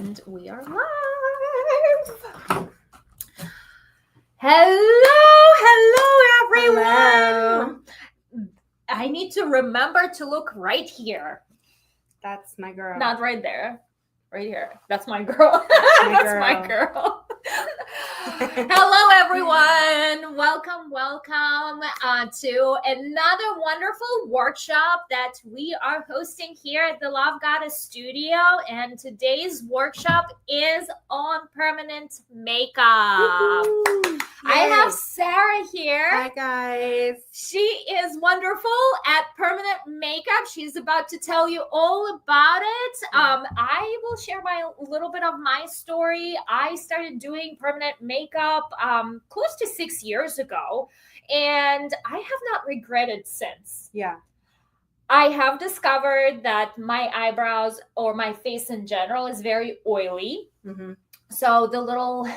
And we are live. Hello, everyone. Hello. I need to remember to look right here. That's my girl. Not right there. Right here. That's my girl. My girl. Hello, everyone. Welcome to another wonderful workshop that we are hosting here at the Love Goddess Studio. And today's workshop is on permanent makeup. I have Sarah here. Hi, guys. She is wonderful at permanent makeup. She's about to tell you all about it. I will share a little bit of my story. I started doing permanent makeup close to 6 years ago, and I have not regretted since. Yeah. I have discovered that my eyebrows or my face in general is very oily. Mm-hmm. So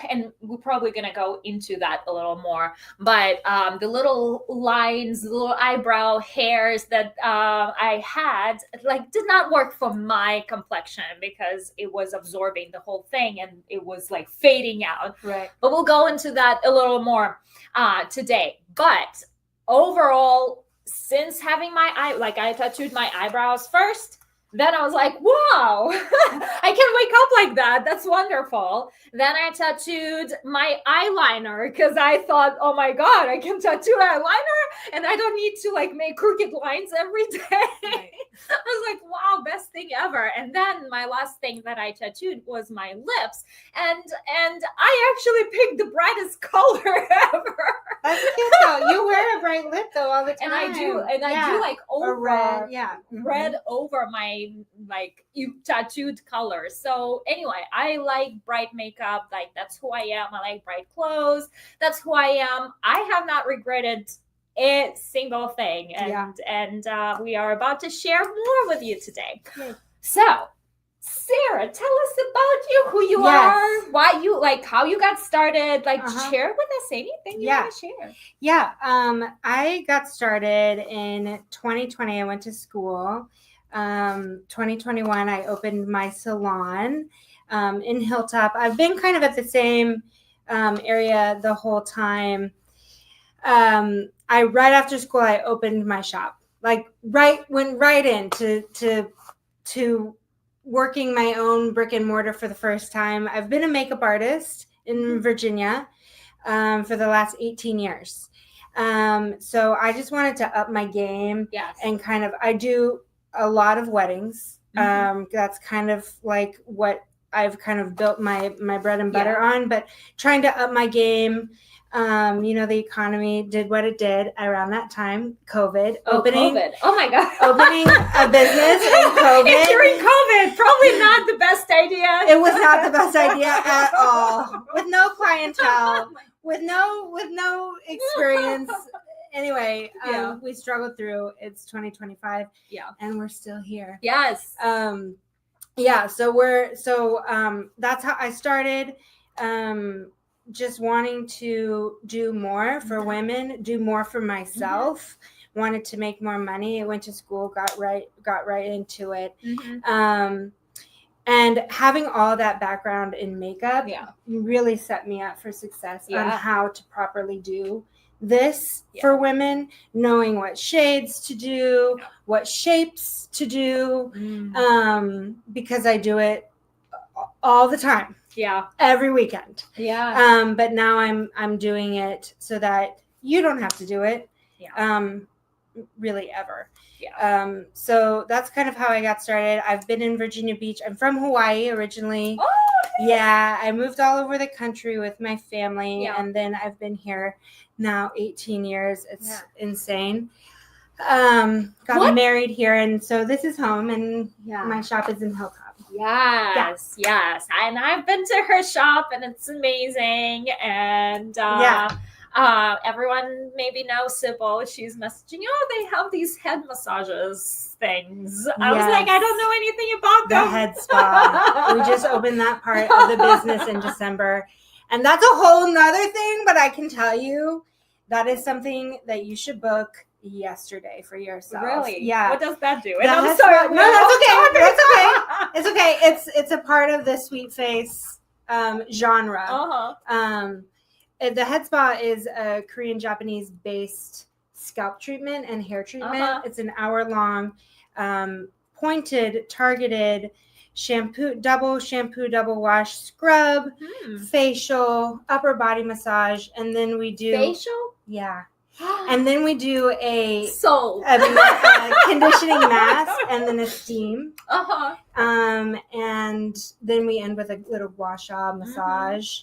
and we're probably going to go into that a little more, but the little lines, the little eyebrow hairs that I had, did not work for my complexion because it was absorbing the whole thing and it was fading out. Right. But we'll go into that a little more today. But overall, since having I tattooed my eyebrows first, then I was like, wow, I can wake up like that. That's wonderful. Then I tattooed my eyeliner because I thought, oh my God, I can tattoo eyeliner and I don't need to make crooked lines every day. Right. I was like, wow, best thing ever. And then my last thing that I tattooed was my lips. And I actually picked the brightest color ever. That's cute though. You wear a bright lip though all the time. And I do over red, red over my tattooed colors. So anyway, I like bright makeup. That's who I am. I like bright clothes. That's who I am. I have not regretted a single thing. And we are about to share more with you today. Yes. So Sarah, tell us about you, who you are, why you how you got started. Share with us anything you want to share. Yeah. I got started in 2020. I went to school. 2021, I opened my salon in Hilltop. I've been kind of at the same area the whole time. Right after school, I opened my shop. Went right into to working my own brick and mortar for the first time. I've been a makeup artist in Virginia for the last 18 years. So I just wanted to up my game. Yes. And I do a lot of weddings. That's kind of what I've kind of built my bread and butter on, but trying to up my game. The economy did what it did around that time. COVID. COVID. Oh my God. Opening a business in COVID. During COVID, probably not the best idea. It was not the best idea at all. With no clientele, with no experience. Anyway, we struggled through. It's 2025. Yeah. And we're still here. Yes. So that's how I started. Just wanting to do more for women, do more for myself, wanted to make more money. I went to school, got right into it. And having all that background in makeup really set me up for success on how to properly do this for women, knowing what shades to do, what shapes to do, because I do it all the time. Yeah. Every weekend. Yeah. But now I'm doing it so that you don't have to do it. Yeah. Really ever. Yeah. So that's kind of how I got started. I've been in Virginia Beach. I'm from Hawaii originally. Oh, okay. Yeah. I moved all over the country with my family, and then I've been here now 18 years. It's insane. Got married here, and so this is home, and my shop is in Hilltop. Yes. And I've been to her shop, and it's amazing. And everyone maybe knows Sybil. She's messaging, they have these head massages things. I was like, I don't know anything about them. The head spa. We just opened that part of the business in December. And that's a whole nother thing, but I can tell you that is something that you should book yesterday for yourself. Really? Yeah. What does that do? No, that's okay. That's okay. It's okay. say it's a part of the sweet face genre. The head spa is a Korean Japanese based scalp treatment and hair treatment. It's an hour-long pointed targeted shampoo double wash scrub, facial, upper body massage, and then we do facial. And then we do a conditioning mask and then a steam. And then we end with a little gua sha massage.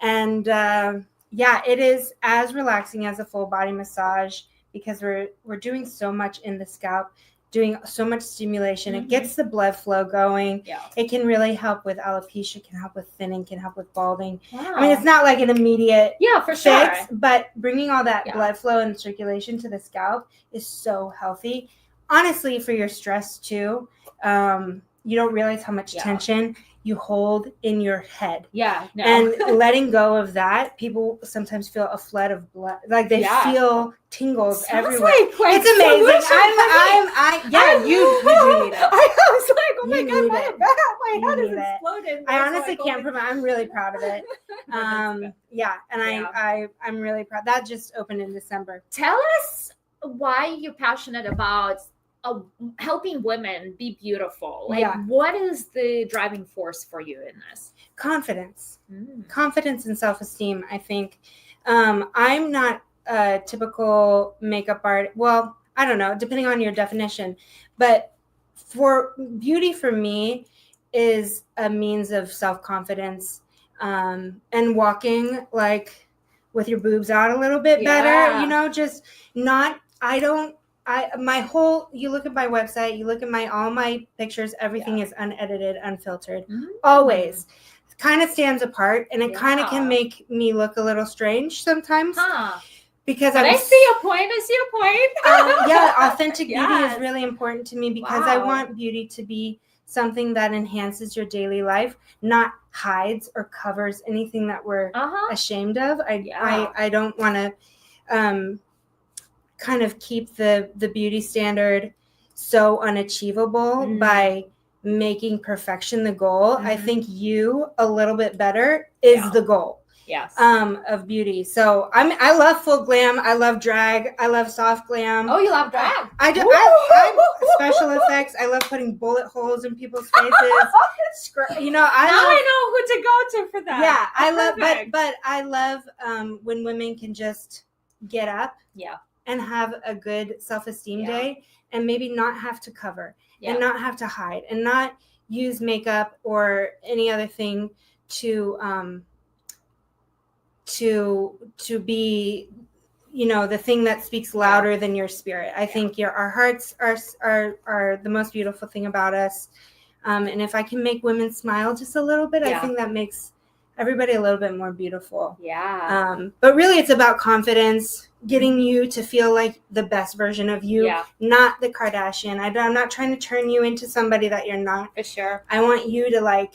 And it is as relaxing as a full body massage because we're doing so much in the scalp, doing so much stimulation. It gets the blood flow going. It can really help with alopecia, can help with thinning, can help with balding. I mean, it's not like an immediate fix, but bringing all that blood flow and circulation to the scalp is so healthy. Honestly, for your stress too, you don't realize how much tension you hold in your head. And letting go of that, people sometimes feel a flood of blood, like they feel tingles everywhere. It's amazing. You do need it. I was like, oh my God, my head is exploding. I honestly can't promote. I'm really proud of it. I'm really proud. That just opened in December. Tell us why you're passionate about helping women be beautiful. What is the driving force for you in this? Confidence and self-esteem. I think I'm not a typical makeup art. Well, I don't know, depending on your definition, but for beauty for me is a means of self-confidence, and walking like with your boobs out a little bit better, just not, you look at my website, you look at all my pictures, everything is unedited, unfiltered, always. Kind of stands apart, and it kind of can make me look a little strange sometimes. Because I see your point. Authentic beauty is really important to me because I want beauty to be something that enhances your daily life, not hides or covers anything that we're ashamed of. I don't want to kind of keep the beauty standard so unachievable by making perfection the goal. I think you a little bit better is the goal of beauty. So I love full glam. I love drag. I love soft glam. Oh, you love drag? I do. I special effects. I love putting bullet holes in people's faces. I know who to go to for that. Yeah, I love, but I love when women can just get up. And have a good self-esteem day, and maybe not have to cover and not have to hide and not use makeup or any other thing to be, the thing that speaks louder than your spirit. I think our hearts are the most beautiful thing about us. And if I can make women smile just a little bit, I think that makes everybody a little bit more beautiful. But really it's about confidence, getting you to feel like the best version of you, not the Kardashian. I'm not trying to turn you into somebody that you're not. For sure. I want you to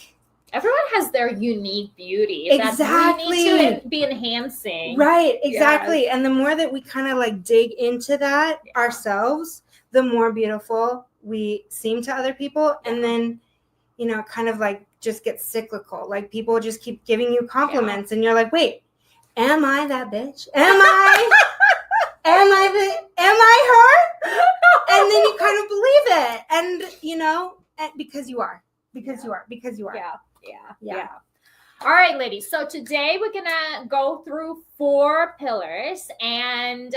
everyone has their unique beauty. Exactly. That we need to be enhancing. Right, exactly. And the more that we kind of dig into that ourselves, the more beautiful we seem to other people. And then, kind of just get cyclical. People just keep giving you compliments and you're like, wait, am I that bitch? Am I her? And then you kind of believe it. And, because you are. Yeah. All right, ladies. So today we're going to go through 4 pillars, and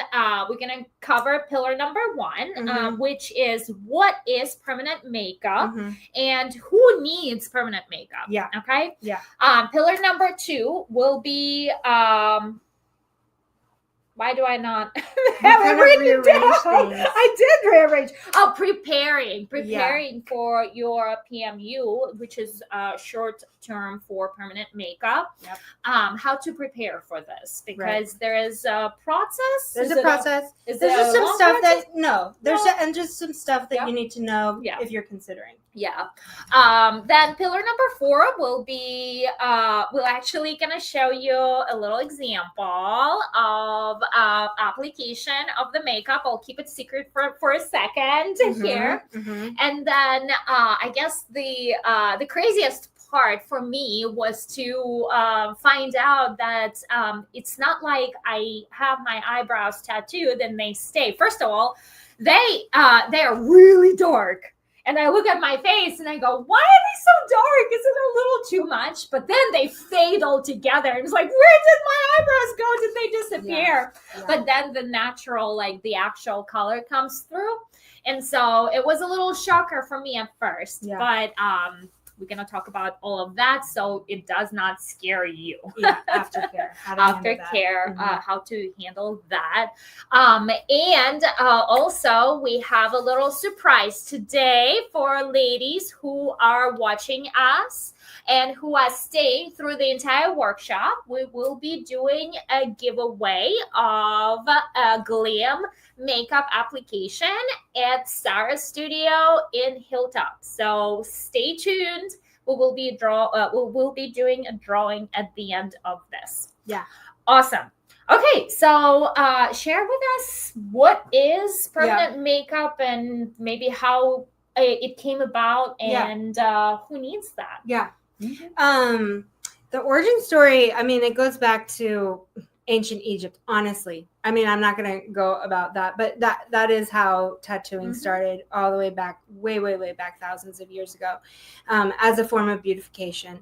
we're going to cover pillar number 1, which is what is permanent makeup and who needs permanent makeup. Okay. Pillar number 2 will be, why do I not have it written down? I did rearrange. Oh, preparing for your PMU, which is short term for permanent makeup. How to prepare for this, because there is a process. There's a process. There's just some stuff and just some stuff that you need to know if you're considering. Then pillar number 4 will be, we're actually going to show you a little example of application of the makeup. I'll keep it secret for a second here. And then I guess the craziest part for me was to find out that it's not like I have my eyebrows tattooed and they stay. First of all, they are really dark. And I look at my face and I go, why are they so dark? Is it a little too much? But then they fade altogether. And it's like, where did my eyebrows go? Did they disappear? Yeah. But then the natural, like the actual color comes through. And so it was a little shocker for me at first. Yeah. But we're going to talk about all of that so it does not scare you. Yeah, aftercare. Aftercare, how to handle that. And also, we have a little surprise today for ladies who are watching us and who are staying through the entire workshop. We will be doing a giveaway of a glam makeup application at Sarah's studio in Hilltop. So stay tuned. We will be doing a drawing at the end of this. Yeah. Awesome. Okay, so share with us what is permanent makeup and maybe how it came about and who needs that. Yeah. The origin story, I mean, it goes back to ancient Egypt, honestly. I mean, I'm not going to go about that, but that is how tattooing started all the way back, way back thousands of years ago, as a form of beautification.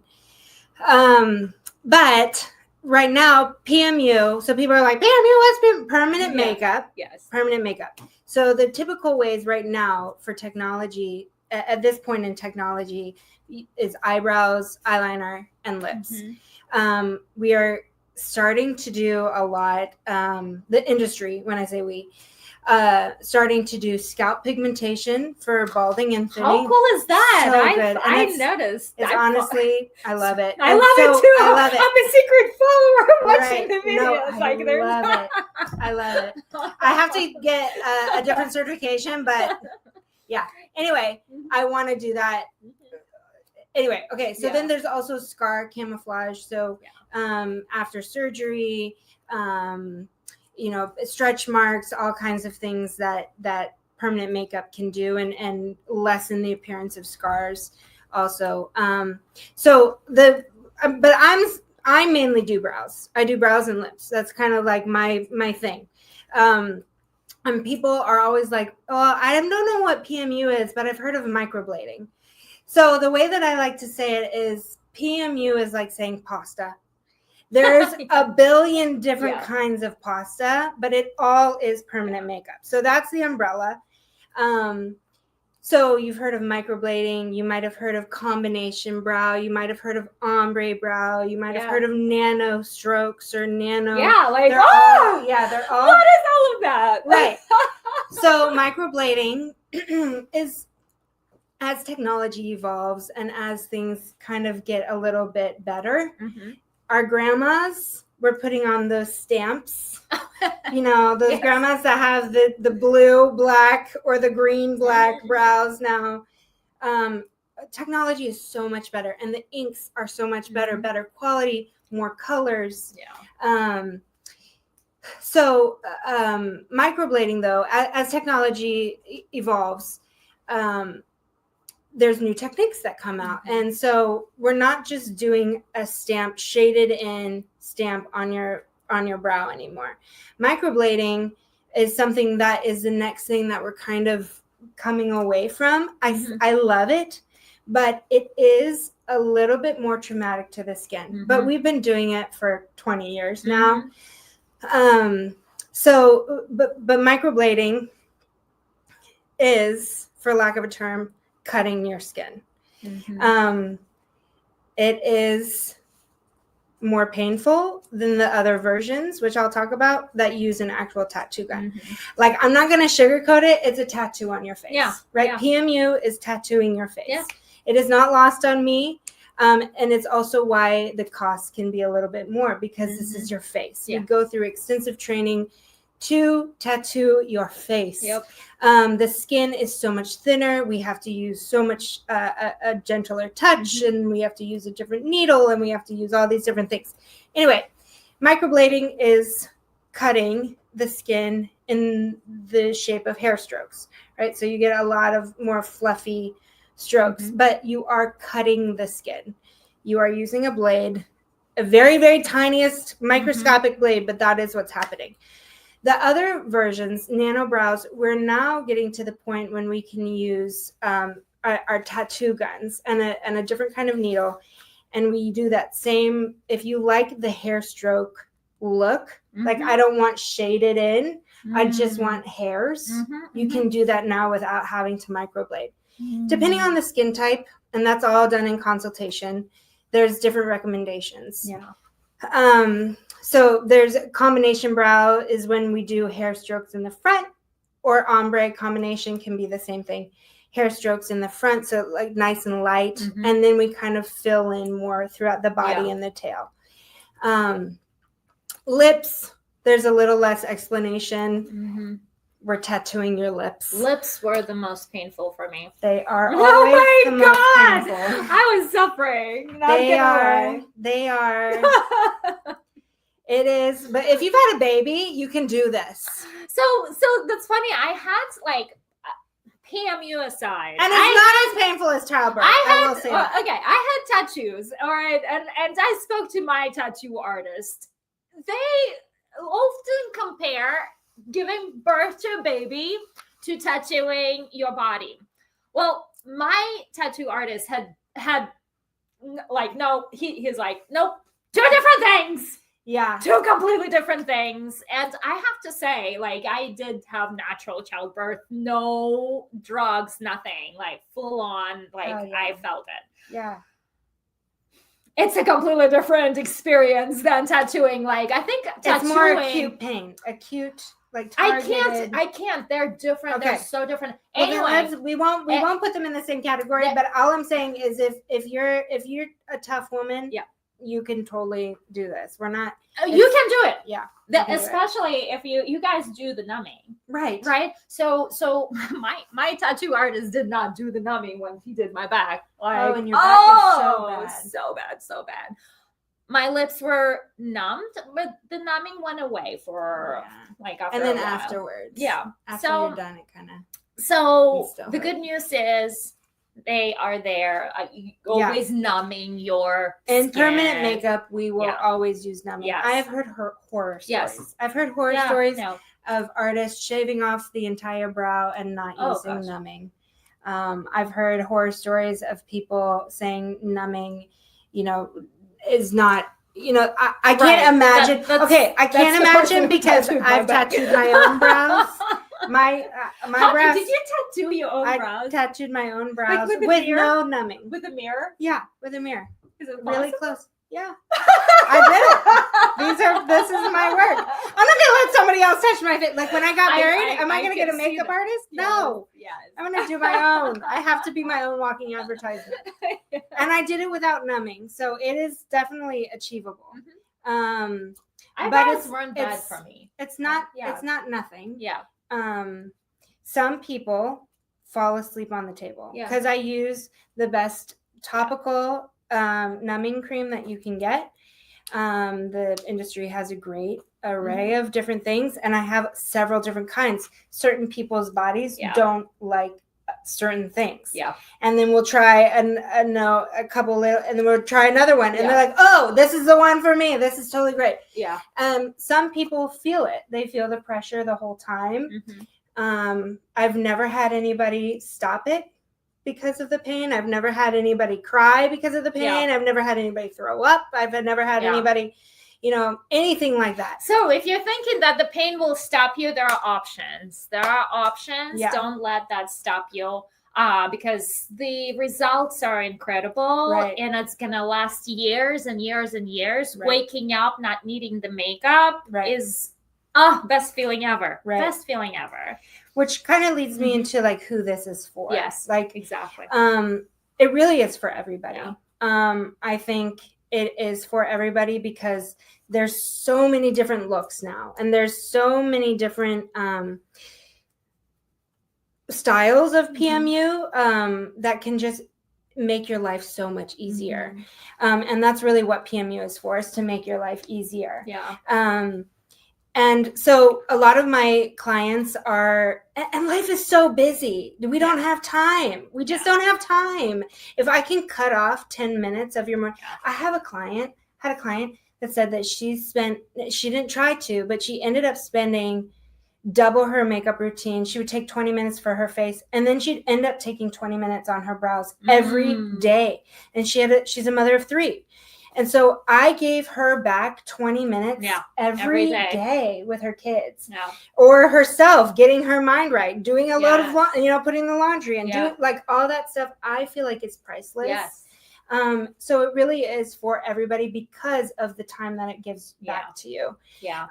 But right now, PMU, so people are like, PMU, what's permanent makeup? Yes. Permanent makeup. So the typical ways right now for technology, at this point in technology, is eyebrows, eyeliner, and lips. We are starting to do a lot, the industry, when I say we, starting to do scalp pigmentation for balding and thinning. How cool is that? So good. I noticed. It's honestly, I love it. I love it too. I love it. I'm a secret follower watching the videos. I love it. I have to get a different certification, but yeah. Anyway, I want to do that. Anyway, okay. So then there's also scar camouflage. So after surgery, stretch marks, all kinds of things that permanent makeup can do and lessen the appearance of scars also. But I mainly do brows. I do brows and lips. That's kind of like my thing. And people are always like, oh, I don't know what PMU is, but I've heard of microblading. So the way that I like to say it is PMU is like saying pasta. There's a billion different kinds of pasta, but it all is permanent makeup. So that's the umbrella. So you've heard of microblading. You might have heard of combination brow. You might have heard of ombre brow. You might have heard of nano strokes or nano. Yeah, like, they're all. What is all of that? Right. So microblading is, as technology evolves and as things kind of get a little bit better, our grandmas were putting on those stamps, those grandmas that have the blue, black, or the green, black brows now. Technology is so much better, and the inks are so much better quality, more colors. So microblading, though, as technology evolves, there's new techniques that come out. And so we're not just doing a stamp, shaded in stamp on your brow anymore. Microblading is something that is the next thing that we're kind of coming away from. I love it, but it is a little bit more traumatic to the skin. But we've been doing it for 20 years now. But microblading is, for lack of a term, cutting your skin. It is more painful than the other versions, which I'll talk about, that use an actual tattoo gun. Like, I'm not going to sugarcoat it. It's a tattoo on your face. Right? PMU is tattooing your face. It is not lost on me. And it's also why the cost can be a little bit more, because this is your face. You go through extensive training to tattoo your face. The skin is so much thinner. We have to use so much a gentler touch, and we have to use a different needle, and we have to use all these different things. Anyway, microblading is cutting the skin in the shape of hair strokes, right? So you get a lot of more fluffy strokes, but you are cutting the skin. You are using a blade, a very, very tiniest microscopic blade, but that is what's happening. The other versions, nano brows, we're now getting to the point when we can use our tattoo guns and a different kind of needle. And we do that same, if you like the hair stroke look, like I don't want shaded in, I just want hairs. You can do that now without having to microblade. Depending on the skin type, and that's all done in consultation, there's different recommendations. So there's combination brow is when we do hair strokes in the front, or ombre combination can be the same thing. Hair strokes in the front, so like nice and light, and then we kind of fill in more throughout the body and the tail. Lips, there's a little less explanation. We're tattooing your lips. Lips were the most painful for me. They are always the most painful. I was suffering. They are. It is. But if you've had a baby, you can do this. So that's funny. I had like PMU aside, and it's not as painful as childbirth. I will say that. Okay, I had tattoos. All right, and I spoke to my tattoo artist. They often compare giving birth to a baby to tattooing your body. Well, my tattoo artist had like, no, he's like, nope, two different things. Yeah. Two completely different things. And I have to say, like, I did have natural childbirth, no drugs, nothing, like full on, like I felt it. Yeah. It's a completely different experience than tattooing. Like, I think tattooing, it's more acute pain, acute, like targeted. I can't. They're different. Okay. They're so different. Well, anyway, we won't put them in the same category. But all I'm saying is, if you're a tough woman, you can totally do this. We're not. You can do it. Yeah. Especially if you guys do the numbing. Right. So my tattoo artist did not do the numbing when he did my back. Like, and your back is so bad. My lips were numbed, but the numbing went away for like after and then a while. afterwards. Yeah. After you're done, it kind of. So the good news is they are there. Always numbing your in skin. Permanent Makeup. We will always use numbing. I have heard horror stories. Yes. I've heard horror stories of artists shaving off the entire brow and not using numbing. I've heard horror stories of people saying numbing, is not. I can't imagine. I can't imagine because I've tattooed my own brows. My brows. Did you tattoo your own brows? I tattooed my own brows with no numbing. With a mirror? Yeah, with a mirror. Is it really close? Yeah. I did it. This is my work. I'm not gonna let somebody else touch my face. Like when I got married, am I gonna get a makeup artist? No. Yes. I'm gonna do my own. I have to be my own walking advertisement. And I did it without numbing, so it is definitely achievable. Eyebrows weren't bad for me. It's not. It's not nothing. Yeah. Some people fall asleep on the table because I use the best topical numbing cream that you can get. The industry has a great array of different things, and I have several different kinds. Certain people's bodies don't like certain things. Yeah. And then we'll try a couple little, and then we'll try another one, and they're like, "Oh, this is the one for me. This is totally great." Yeah. Some people feel it. They feel the pressure the whole time. I've never had anybody stop it because of the pain. I've never had anybody cry because of the pain. I've never had anybody throw up. I've never had anybody, anything like that. So if you're thinking that the pain will stop you, there are options. Don't let that stop you because the results are incredible and it's going to last years and years and years. Waking up, not needing the makeup is best feeling ever. Best feeling ever. Which kind of leads me into like who this is for. Yes, like exactly. It really is for everybody. I think it is for everybody because there's so many different looks now, and there's so many different styles of PMU that can just make your life so much easier. And that's really what PMU is for, is to make your life easier. And so a lot of my clients are, and life is so busy. We don't have time. We just don't have time. If I can cut off 10 minutes of your morning, I had a client that said that she didn't try to, but she ended up spending double her makeup routine. She would take 20 minutes for her face, and then she'd end up taking 20 minutes on her brows every day. And she's a mother of 3. And so I gave her back 20 minutes every day with her kids, or herself getting her mind right, doing a load of, putting the laundry and doing like all that stuff. I feel like it's priceless. Yes. So it really is for everybody because of the time that it gives back to you. Yeah.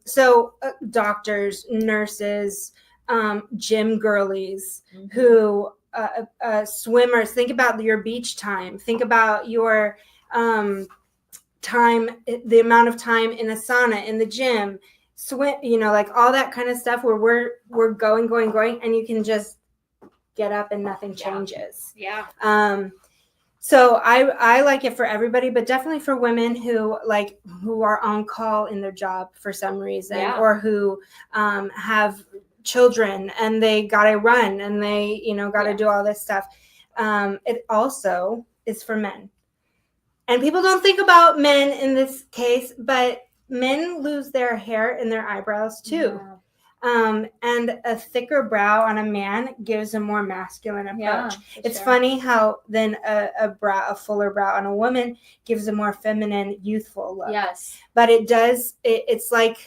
So doctors, nurses, gym girlies who, swimmers, think about your beach time. Think about your time, the amount of time in a sauna, in the gym, swim, like all that kind of stuff where we're going, and you can just get up and nothing changes. Yeah. So I like it for everybody, but definitely for women who are on call in their job for some reason, or who have children and they gotta run and they gotta do all this stuff. It also is for men. And people don't think about men in this case, but men lose their hair and their eyebrows too. And a thicker brow on a man gives a more masculine approach. It's funny how then a fuller brow on a woman gives a more feminine, youthful look. Yes. But it does, it's like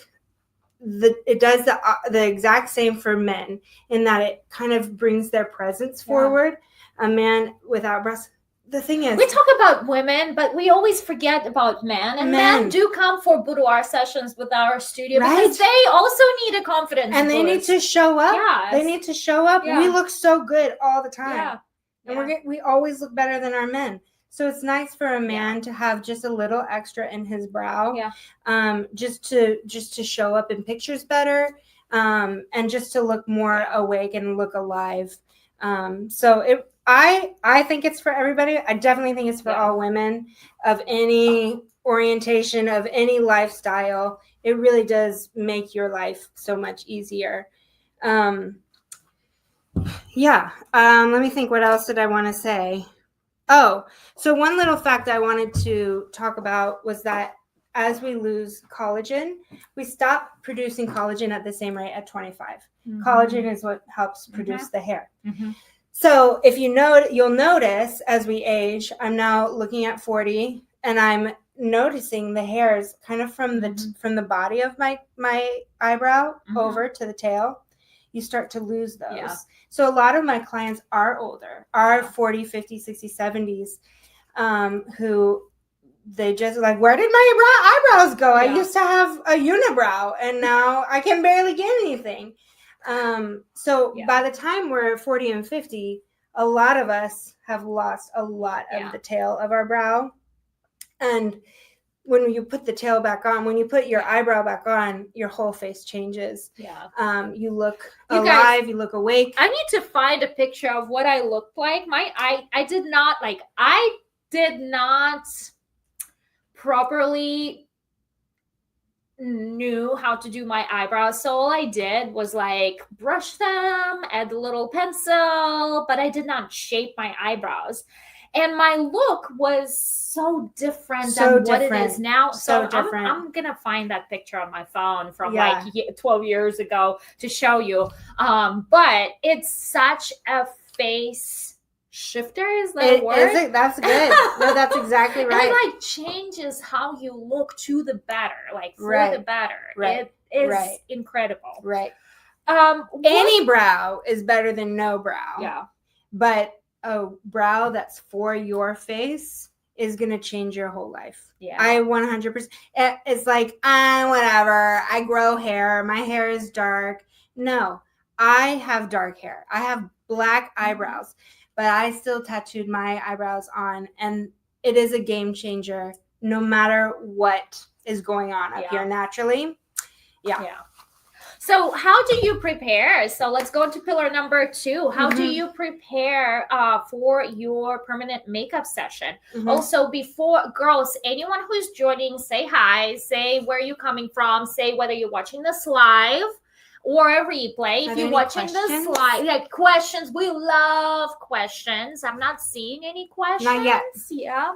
it does the exact same for men in that it kind of brings their presence forward. A man without brows. The thing is, we talk about women, but we always forget about men. And men do come for boudoir sessions with our studio because they also need a confidence and they need to show up. Yes. They need to show up. We look so good all the time, and we always look better than our men. So it's nice for a man to have just a little extra in his brow, just to show up in pictures better, and just to look more awake and look alive. So I think it's for everybody. I definitely think it's for all women of any orientation, of any lifestyle. It really does make your life so much easier. Let me think. What else did I want to say? Oh, so one little fact I wanted to talk about was that as we lose collagen, we stop producing collagen at the same rate at 25. Collagen is what helps produce the hair. So if you'll notice as we age, I'm now looking at 40 and I'm noticing the hairs kind of from the body of my eyebrow over to the tail. You start to lose those. Yeah. So a lot of my clients are older, are 40, 50, 60, 70s, who they just like, where did my eyebrows go? I used to have a unibrow and now I can barely get anything. By the time we're 40 and 50, a lot of us have lost a lot of the tail of our brow. And when you put the tail back on, when you put your eyebrow back on, your whole face changes. Yeah. You look alive, you look awake. I need to find a picture of what I looked like. I did not properly knew how to do my eyebrows, so all I did was like brush them, add a little pencil, but I did not shape my eyebrows, and my look was so different than what it is now. So I'm gonna find that picture on my phone from 12 years ago to show you, but it's such a face shifter. Is that a word? Is it? That's good. No, that's exactly right. And it changes how you look to the better, for the better. Right. It is incredible. Right. Any brow is better than no brow. Yeah. But a brow that's for your face is going to change your whole life. Yeah. I 100%. It's like, whatever. I grow hair. My hair is dark. No, I have dark hair. I have black eyebrows. But I still tattooed my eyebrows on, and it is a game changer no matter what is going on up here naturally. Yeah. So how do you prepare? So let's go to pillar number 2. How do Mhm. you prepare for your permanent makeup session? Mhm. Also, before girls, anyone who's joining, say hi, say where you're coming from, say whether you're watching this live or a replay. Are If there you're any watching this questions? live, like questions, we love questions. I'm not seeing any questions. Not yet. Yeah.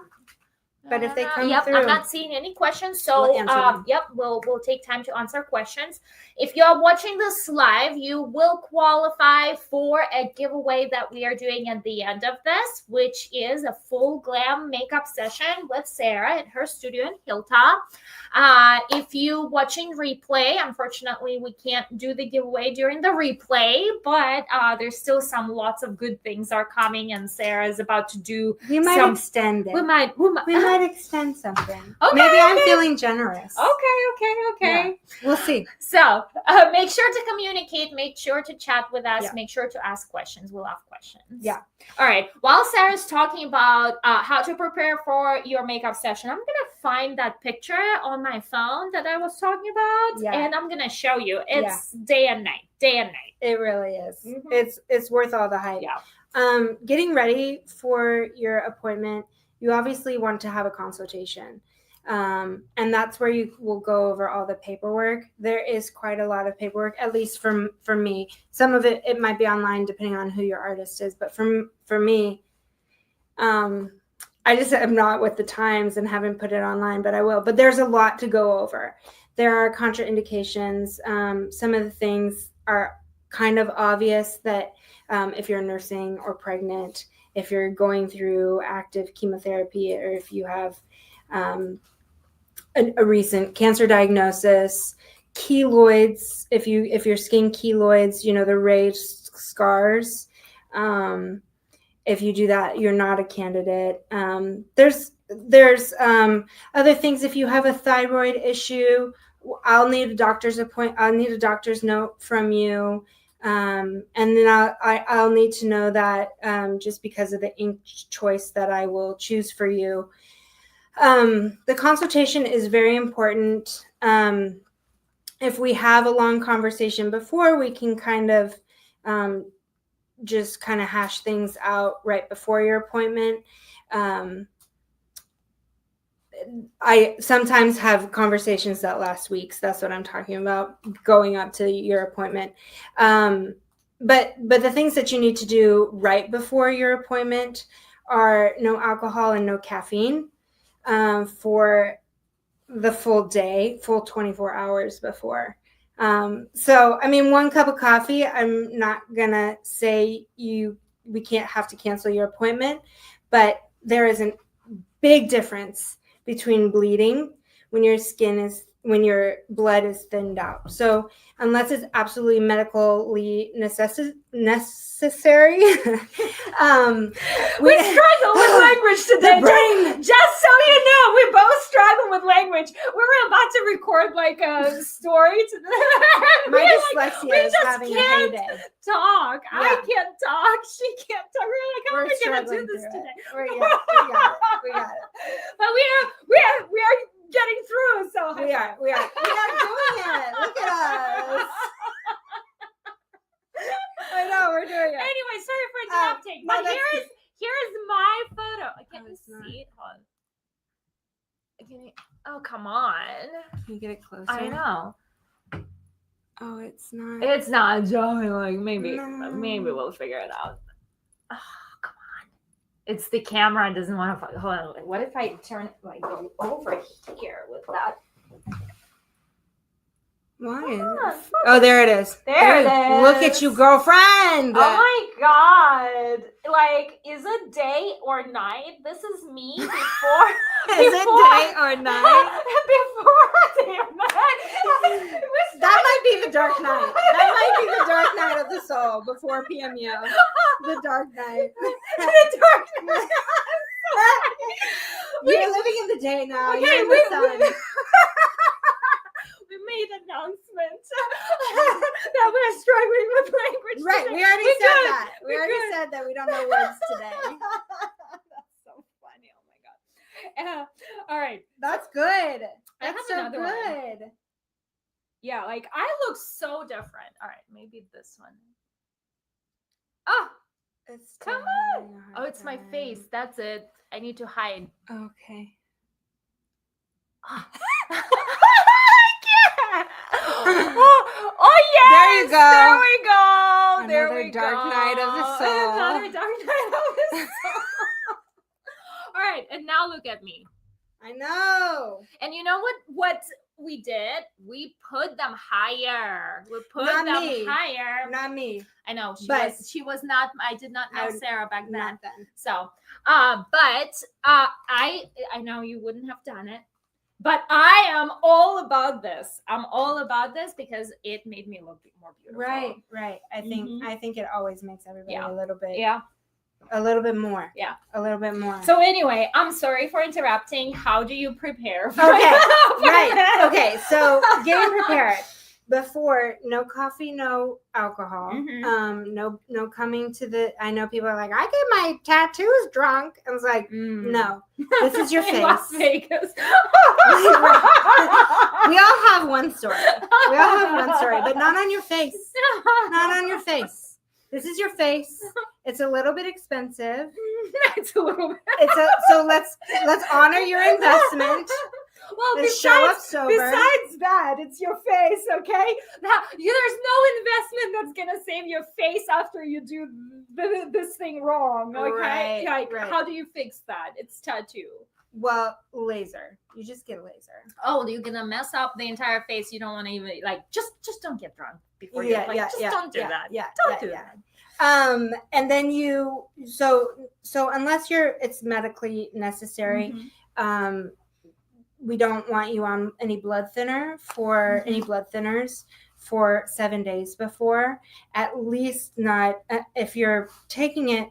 But if they come yep, through, I'm not seeing any questions. we'll So, answer them. yep, we'll take time to answer questions. If you're watching this live, you will qualify for a giveaway that we are doing at the end of this, which is a full glam makeup session with Sarah at her studio in Hilltop. If you watching replay, unfortunately, we can't do the giveaway during the replay, but there's still lots of good things are coming, and Sarah is about to do. We might extend it. We might extend something. Okay, Maybe I'm okay. feeling generous. Okay. We'll see. So make sure to communicate, make sure to chat with us, Yeah. make sure to ask questions. We'll have questions. Yeah. All right. While Sarah's talking about how to prepare for your makeup session, I'm going to find that picture on my phone that I was talking about, Yeah. and I'm going to show you. It's day and night. It really is. Mhm. It's worth all the hype. Yeah. Getting ready for your appointment, you obviously want to have a consultation. And that's where you will go over all the paperwork. There is quite a lot of paperwork, at least for me. Some of it might be online depending on who your artist is, but for me, I just am not with the times and haven't put it online, but I will. But there's a lot to go over. There are contraindications. Some of the things are kind of obvious that if you're nursing or pregnant, if you're going through active chemotherapy, or if you have a recent cancer diagnosis, keloids, if your skin keloids, the raised scars, if you do that, you're not a candidate. There's other things. If you have a thyroid issue, I'll need a doctor's note from you. And then I'll need to know that just because of the ink choice that I will choose for you. The consultation is very important. If we have a long conversation before, we can kind of just kind of hash things out right before your appointment. I sometimes have conversations that last weeks. That's what I'm talking about, going up to your appointment. But the things that you need to do right before your appointment are no alcohol and no caffeine for the full day, full 24 hours before. So, I mean, 1 cup of coffee, I'm not going to say we can't have to cancel your appointment, but there is a big difference between bleeding when your blood is thinned out. So unless it's absolutely medically necessary, we struggle with language today. Just so you know, we both struggle with language. We were about to record like a story. My dyslexia is having a heyday. Talk. Yeah. I can't talk. She can't talk. We're like, how are we going to do this today? We got it. But we are getting through. So we are doing it. Look at us. I know we're doing it. Anyway, sorry for interrupting. But here's my photo. Can't you see it? Hold on. Oh, come on. Can you get it closer? I know. Oh, it's not. It's not showing. Like maybe we'll figure it out. Oh, come on. It's the camera doesn't want to. Hold on. What if I turn it go over here with that? Why? Oh, there it is. There it is. Look at you, girlfriend. Oh my God. Like, is it day or night? This is me before. Is it day or night? Before day or night. That might be the dark night. That might be the dark night of the soul before PMU. The dark night. The dark night. You're living in the day now. Okay, You're in the sun. We made announcements that we're struggling with language. Right, today. we already We're said good. that. We already said that we don't know words today. That's so funny. Oh my God. All right. That's good. I have That's so another one. good. Yeah, like I look so different. All right, maybe this one. Oh, It's come still on. having a hard Oh, it's my face. time. That's it. I need to hide. Okay. I can't. Oh, yes. There you go. There we go. There Another we dark go. night of the soul. Another dark night of the soul. All right, and now look at me. I know. And you know what we did? We put them higher. We put Not them me. higher. Not me. I know But- she was not. I did not know I- Sarah back then. Not then. So, but I know you wouldn't have done it, but I am all about this. I'm all about this because it made me look more beautiful. Right. I think it always makes everybody Yeah. a little bit Yeah. a little bit more. Yeah. A little bit more. So anyway, I'm sorry for interrupting. How do you prepare? For Okay, for right. this? Okay, so getting prepared. Before, no coffee, no alcohol. Mhm. No coming to the. I know people are like, I get my tattoos drunk. I was like, Mm. no, this is your In Las face. Vegas. We all have one story. We all have one story, but not on your face. Not on your face. This is your face. It's a little bit expensive. It's a little bit. So let's honor your investment. Well, Let's show up sober. besides that, it's your face, okay? Now, there's no investment that's gonna save your face after you do this thing wrong, okay? Right, Like, how do you fix that? It's tattoo. Well, laser. You just get a laser. Oh, you're gonna mess up the entire face. You don't want to even just don't get drunk before you don't do that. Yeah, Don't do that. And then so unless it's medically necessary, Mhm. we don't want you on any blood thinner for any blood thinners for 7 days before. At least not if you're taking it,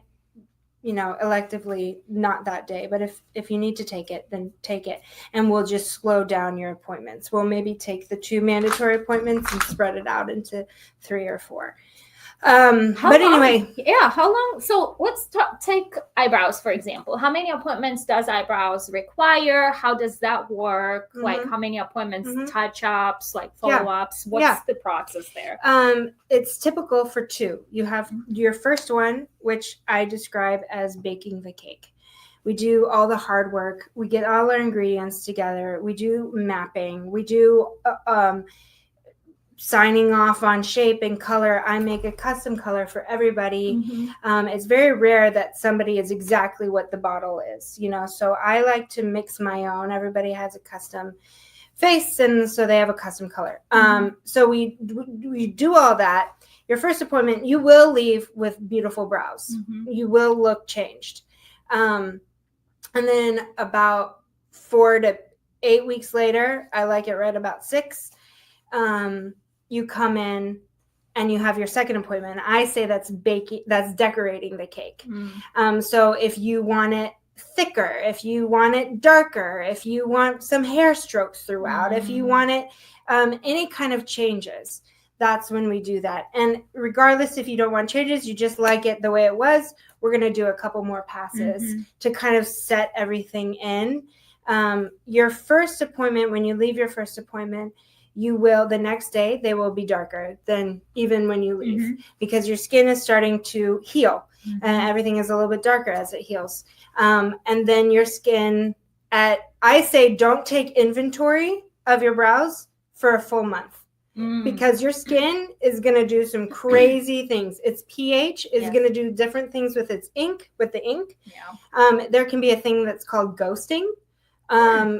electively, not that day. But if you need to take it, then take it, and we'll just slow down your appointments. We'll maybe take the 2 mandatory appointments and spread it out into 3 or 4. Anyway, how long? So let's take eyebrows, for example. How many appointments does eyebrows require? How does that work? Like, how many appointments, touch-ups, like follow-ups? What's the process there? It's typical for 2. You have your first one, which I describe as baking the cake. We do all the hard work. We get all our ingredients together. We do mapping. We do signing off on shape and color. I make a custom color for everybody. It's very rare that somebody is exactly what the bottle is, so I like to mix my own. Everybody has a custom face, and so they have a custom color. So we do all that. Your first appointment, you will leave with beautiful brows. You will look changed. And then about 4 to 8 weeks later, I like it right about 6, you come in and you have your second appointment. I say that's decorating the cake. So if you want it thicker, if you want it darker, if you want some hair strokes throughout, if you want it any kind of changes, that's when we do that. And regardless if you don't want changes, you just like it the way it was, we're going to do a couple more passes to kind of set everything in. Your first appointment, when you leave your first appointment, the next day, they will be darker than even when you leave, because your skin is starting to heal and everything is a little bit darker as it heals. And then your skin I say don't take inventory of your brows for a full month, because your skin is going to do some crazy things. Its pH is going to do different things with the ink. There can be a thing that's called ghosting.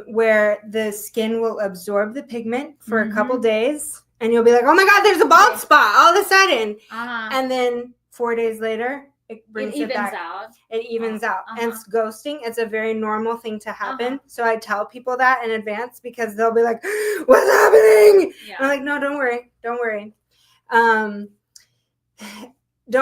Where the skin will absorb the pigment for a couple days, and you'll be like, oh my God, there's a bald spot all of a sudden. And then 4 days later, it brings it back. It evens out. And it's ghosting. It's a very normal thing to happen. So I tell people that in advance, because they'll be like, what's happening? I'm like, no, don't worry. Don't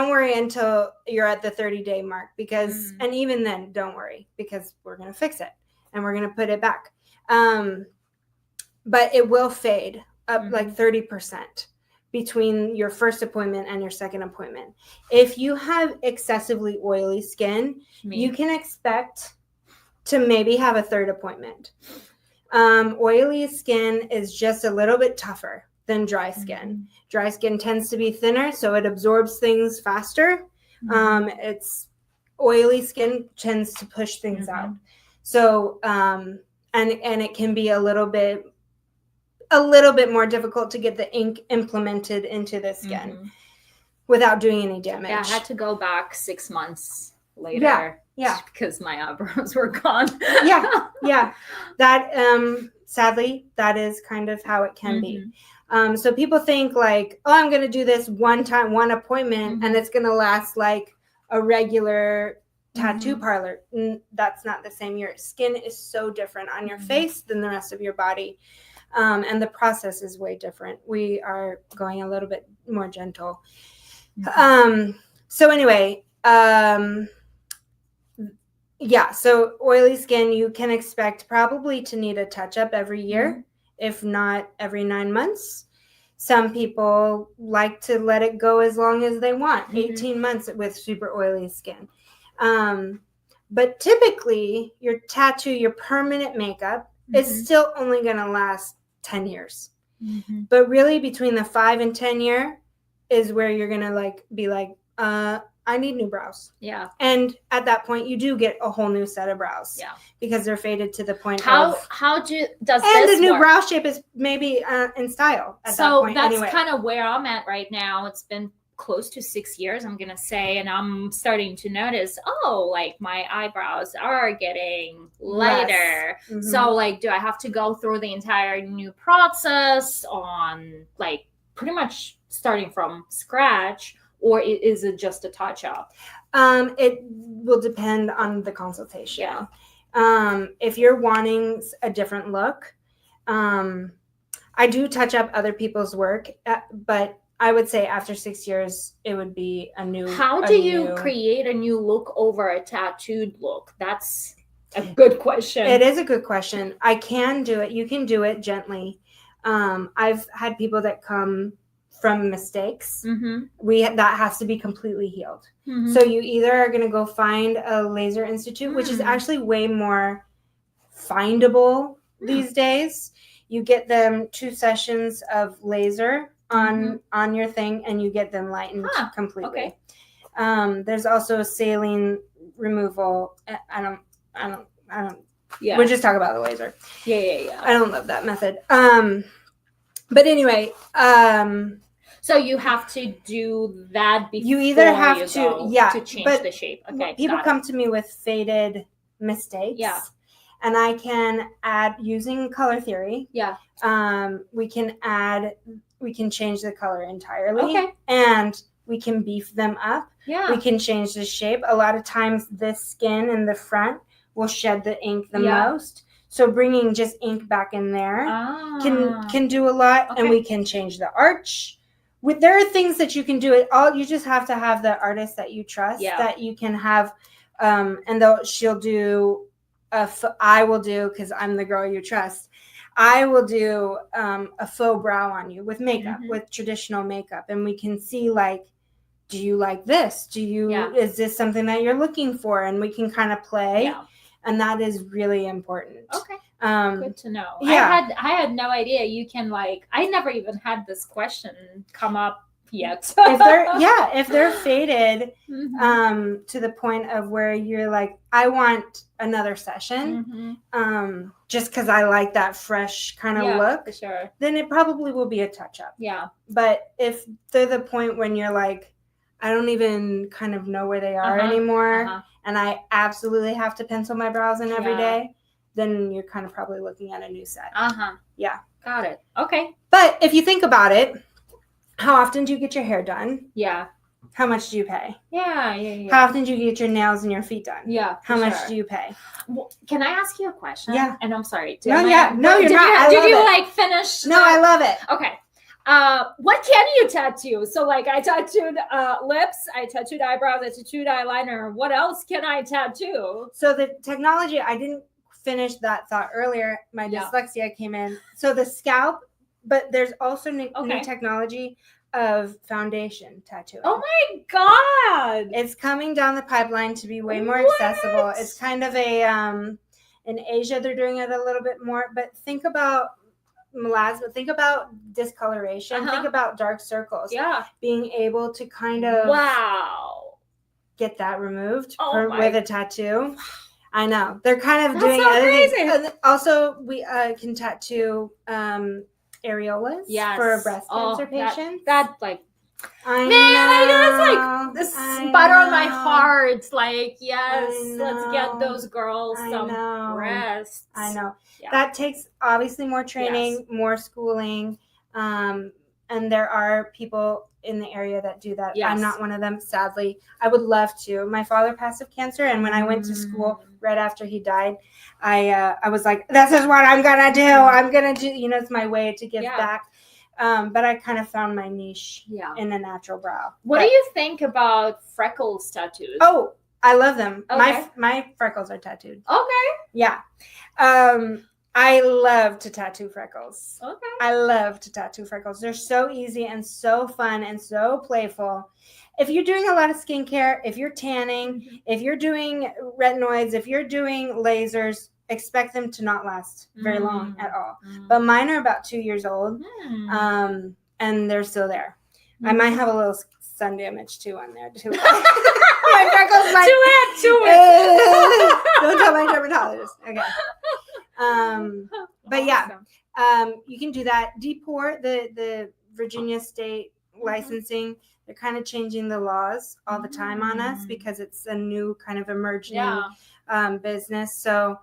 worry until you're at the 30-day mark, because, and even then, don't worry, because we're going to fix it. And we're going to put it back. But it will fade up like 30% between your first appointment and your second appointment. If you have excessively oily skin, you can expect to maybe have a third appointment. Oily skin is just a little bit tougher than dry skin. Dry skin tends to be thinner, so it absorbs things faster. It's oily skin tends to push things out. So, and it can be a little bit more difficult to get the ink implemented into the skin without doing any damage. Yeah, I had to go back 6 months later. Yeah. Because my eyebrows were gone. Yeah. That, sadly, that is kind of how it can be. So people think like, oh, I'm going to do this one time, one appointment, and it's going to last like a regular tattoo parlor. That's not the same. Your skin is so different on your face than the rest of your body. And the process is way different. We are going a little bit more gentle. So anyway, so oily skin, you can expect probably to need a touch-up every year, if not every 9 months. Some people like to let it go as long as they want, 18 months with super oily skin. But typically, your tattoo, your permanent makeup is still only going to last 10 years. But really, between the 5 and 10 year is where you're going to be like, I need new brows. Yeah. And at that point, you do get a whole new set of brows. Yeah. Because they're faded to the point does and this the new work? brow shape is maybe in style at that point. So that's anyway. kind of where I'm at right now. It's been close to 6 years, I'm going to say, and I'm starting to notice, like my eyebrows are getting lighter. So like, do I have to go through the entire new process on like pretty much starting from scratch? Or is it just a touch-up? It will depend on the consultation. Yeah. If you're wanting a different look, I do touch up other people's work, but I would say after 6 years, it would be a new. How do you create a new look over a tattooed look? That's a good question. It is a good question. I can do it. You can do it gently. I've had people that come from mistakes. That has to be completely healed. So you either are going to go find a laser institute, which is actually way more findable these days. You get them 2 sessions of laser on your thing, and you get them lightened completely. Okay. There's also saline removal. I don't. Yeah. We'll just talk about the laser. Yeah. I don't love that method. But anyway, so you have to do that before you either have to change the shape. Okay. People come to me with faded mistakes. Yeah. And I can add using color theory. Yeah. We can change the color entirely. Okay. And we can beef them up. Yeah. We can change the shape. A lot of times this skin in the front will shed the ink the most. So bringing just ink back in there can do a lot. Okay. And we can change the arch. There are things that you can do. You just have to have the artist that you trust that you can have, and she'll do. I will do, because I'm the girl you trust. I will do a faux brow on you with makeup, with traditional makeup, and we can see like, do you like this? Is this something that you're looking for? And we can kind of play, and that is really important. Okay. Good to know. Yeah. I had no idea you can I never even had this question come up yet. if they're faded to the point of where you're like, I want another session, just because I like that fresh kind of look, for sure. Then it probably will be a touch-up. Yeah. But if they're the point when you're like, I don't even kind of know where they are anymore, and I absolutely have to pencil my brows in every day, then you're kind of probably looking at a new set. Yeah. Got it. Okay. But if you think about it, how often do you get your hair done? Yeah. How much do you pay? Yeah. How often do you get your nails and your feet done? Yeah. How much do you pay? Well, can I ask you a question? Yeah. And I'm sorry. No, you're not. Did you finish? No, I love it. Okay. What can you tattoo? So I tattooed lips, I tattooed eyebrows, I tattooed eyeliner. What else can I tattoo? So the technology, I didn't finish that thought earlier. My dyslexia came in. So the scalp, but there's also new technology of foundation tattooing. Oh my God. It's coming down the pipeline to be way more accessible. It's kind of in Asia, they're doing it a little bit more, but think about melasma. Think about discoloration. Uh-huh. Think about dark circles. Yeah. Being able to kind of Wow. get that removed Oh my- with a tattoo. I know they're kind of That's doing so other crazy. things. And also, we can tattoo areolas Yes. for breast Oh, cancer patients. That like I Man, this I butter on my know. heart. Like, yes, I let's get know. those girls I some know. breasts. I know. Yeah. That takes obviously more training, more schooling, and there are people in the area that do that. Yes. I'm not one of them, sadly. I would love to. My father passed of cancer, and when I went to school right after he died, I was like, this is what I'm gonna do. I'm gonna do. It's my way to give back. But I kind of found my niche in a natural brow. What do you think about freckles tattoos? Oh, I love them. Okay. My freckles are tattooed. Okay. Yeah. I love to tattoo freckles. Okay. I love to tattoo freckles. They're so easy and so fun and so playful. If you're doing a lot of skincare, if you're tanning, if you're doing retinoids, if you're doing lasers, expect them to not last very long at all. But mine are about 2 years old, and they're still there. I might have a little sun damage too on there too. My freckles might. Do it. Don't tell my dermatologist. Okay. But yeah, you can do that. DPOR, the Virginia State licensing, they're kind of changing the laws all the time on us because it's a new kind of emerging business. So,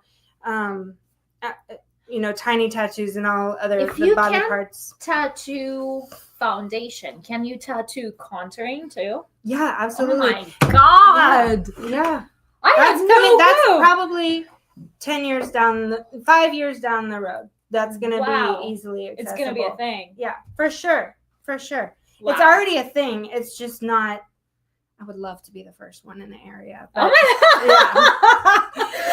tiny tattoos and all other the body parts. Tattoo foundation. Can you tattoo contouring too? Yeah, absolutely. Oh my God. Yeah. That's probably 5 years down the road. That's going to be easily accessible. It's going to be a thing. Yeah, for sure. For sure. Wow. It's already a thing. It's just not. I would love to be the first one in the area. But,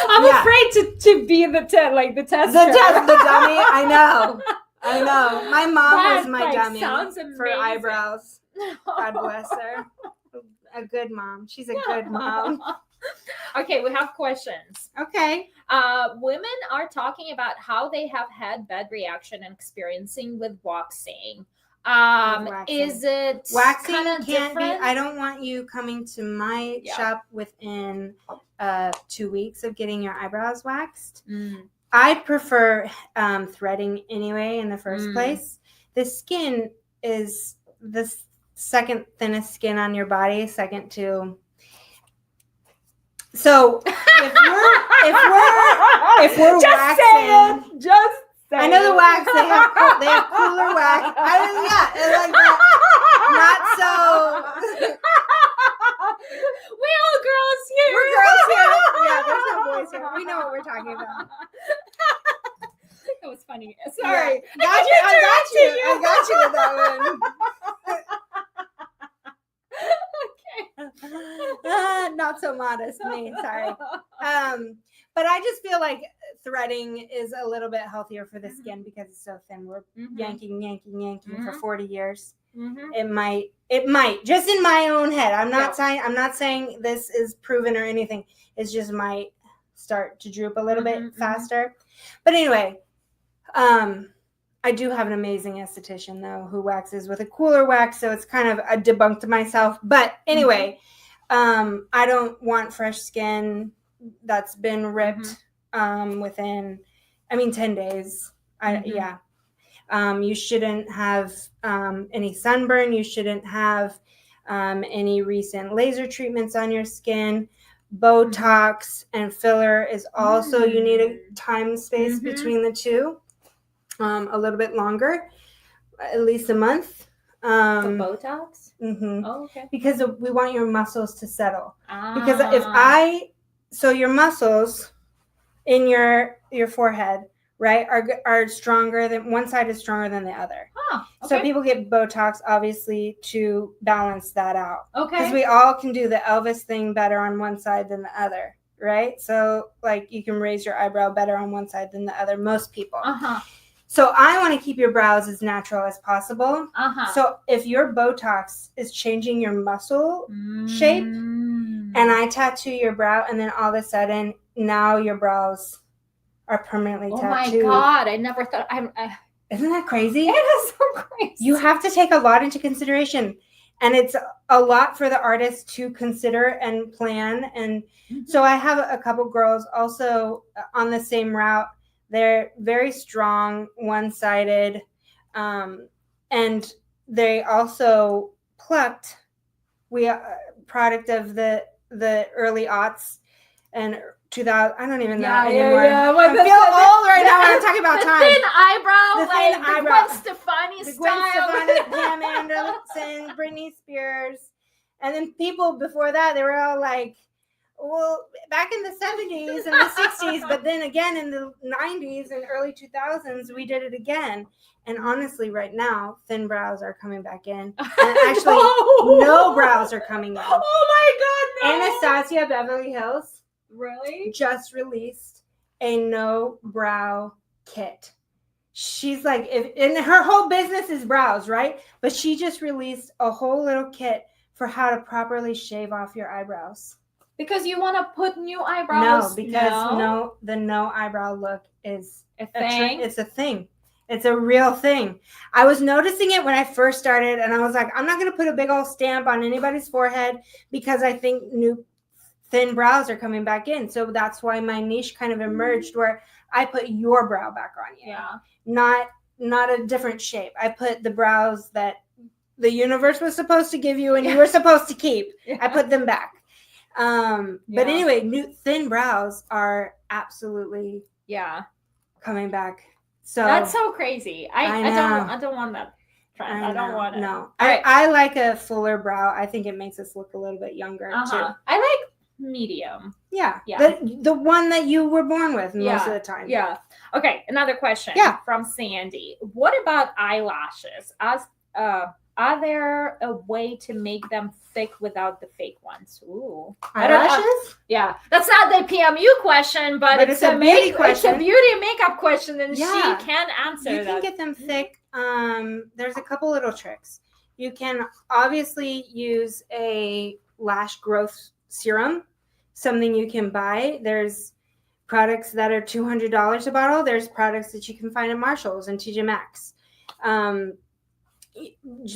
I'm afraid to be the tester. The dummy. I know. My mom was my dummy for eyebrows. God bless her. A good mom. She's a good mom. Okay, we have questions. Okay. Women are talking about how they have had bad reaction and experiencing with waxing. Is it waxing can't different? Be? I don't want you coming to my shop within 2 weeks of getting your eyebrows waxed. I prefer threading anyway in the first place. The skin is the second thinnest skin on your body, second to. So if we're just waxing, say it. Just say I know the it. wax they have cooler wax. Like that. Not so. We all girls here. We're girls here. Yeah, there's no boys here. We know what we're talking about. That was funny. Sorry. Yeah. I got you with that one. Not so modest, me. Sorry. But I just feel like threading is a little bit healthier for the skin because it's so thin. We're yanking for 40 years. It might just in my own head. I'm not saying this is proven or anything. It's just might start to droop a little bit faster. But anyway, I do have an amazing esthetician though who waxes with a cooler wax, so it's kind of I debunked myself. But anyway, I don't want fresh skin that's been ripped within 10 days. You shouldn't have any sunburn. You shouldn't have any recent laser treatments on your skin. Botox and filler is also you need a time space between the two. A little bit longer, at least a month. For Botox? Oh, okay. Because we want your muscles to settle. Because so your muscles in your forehead, right, are stronger than one side is stronger than the other. Oh, okay. So people get Botox obviously to balance that out. Okay. Because we all can do the Elvis thing better on one side than the other, right? So like you can raise your eyebrow better on one side than the other. Most people. So I want to keep your brows as natural as possible. So if your Botox is changing your muscle shape and I tattoo your brow and then all of a sudden now your brows are permanently tattooed. Oh my God. I never thought Isn't that crazy? It is so crazy. You have to take a lot into consideration, and it's a lot for the artist to consider and plan. And so I have a couple girls also on the same route. They're very strong, one-sided, and they also plucked. We product of the early aughts and 2000. I don't even know anymore. Well, I feel old right now when I'm talking about the time. thin eyebrow, The like thin the eyebrow. Gwen Stefani The style. Gwen Stefani, Pam Anderson, Britney Spears, and then people before that, they were all like, well, back in the 70s and the 60s, but then again in the 90s and early 2000s, we did it again. And honestly, right now, thin brows are coming back in. And actually, no brows are coming in. Oh my God, no. Anastasia Beverly Hills Really? just released a no brow kit. She's like, and her whole business is brows, right? But she just released a whole little kit for how to properly shave off your eyebrows. Because you want to put new eyebrows? No, because the no eyebrow look is a thing. It's a thing. It's a real thing. I was noticing it when I first started, and I was like, I'm not going to put a big old stamp on anybody's forehead because I think new thin brows are coming back in. So that's why my niche kind of emerged where I put your brow back on you. Yeah. Not a different shape. I put the brows that the universe was supposed to give you and you were supposed to keep. Yeah. I put them back. But anyway, new thin brows are absolutely coming back. So that's so crazy. I don't want that trend. I don't want it. No. Right. I like a fuller brow. I think it makes us look a little bit younger too. I like medium. Yeah. Yeah. The one that you were born with most of the time. Yeah. Okay, another question from Sandy. What about eyelashes? Are there a way to make them thick without the fake ones? Ooh. Eyelashes? Yeah. That's not the PMU question, but it's a beauty question. It's a beauty and makeup question, and she can answer that. You can get them thick. There's a couple little tricks. You can obviously use a lash growth serum, something you can buy. There's products that are $200 a bottle. There's products that you can find at Marshalls and TJ Maxx.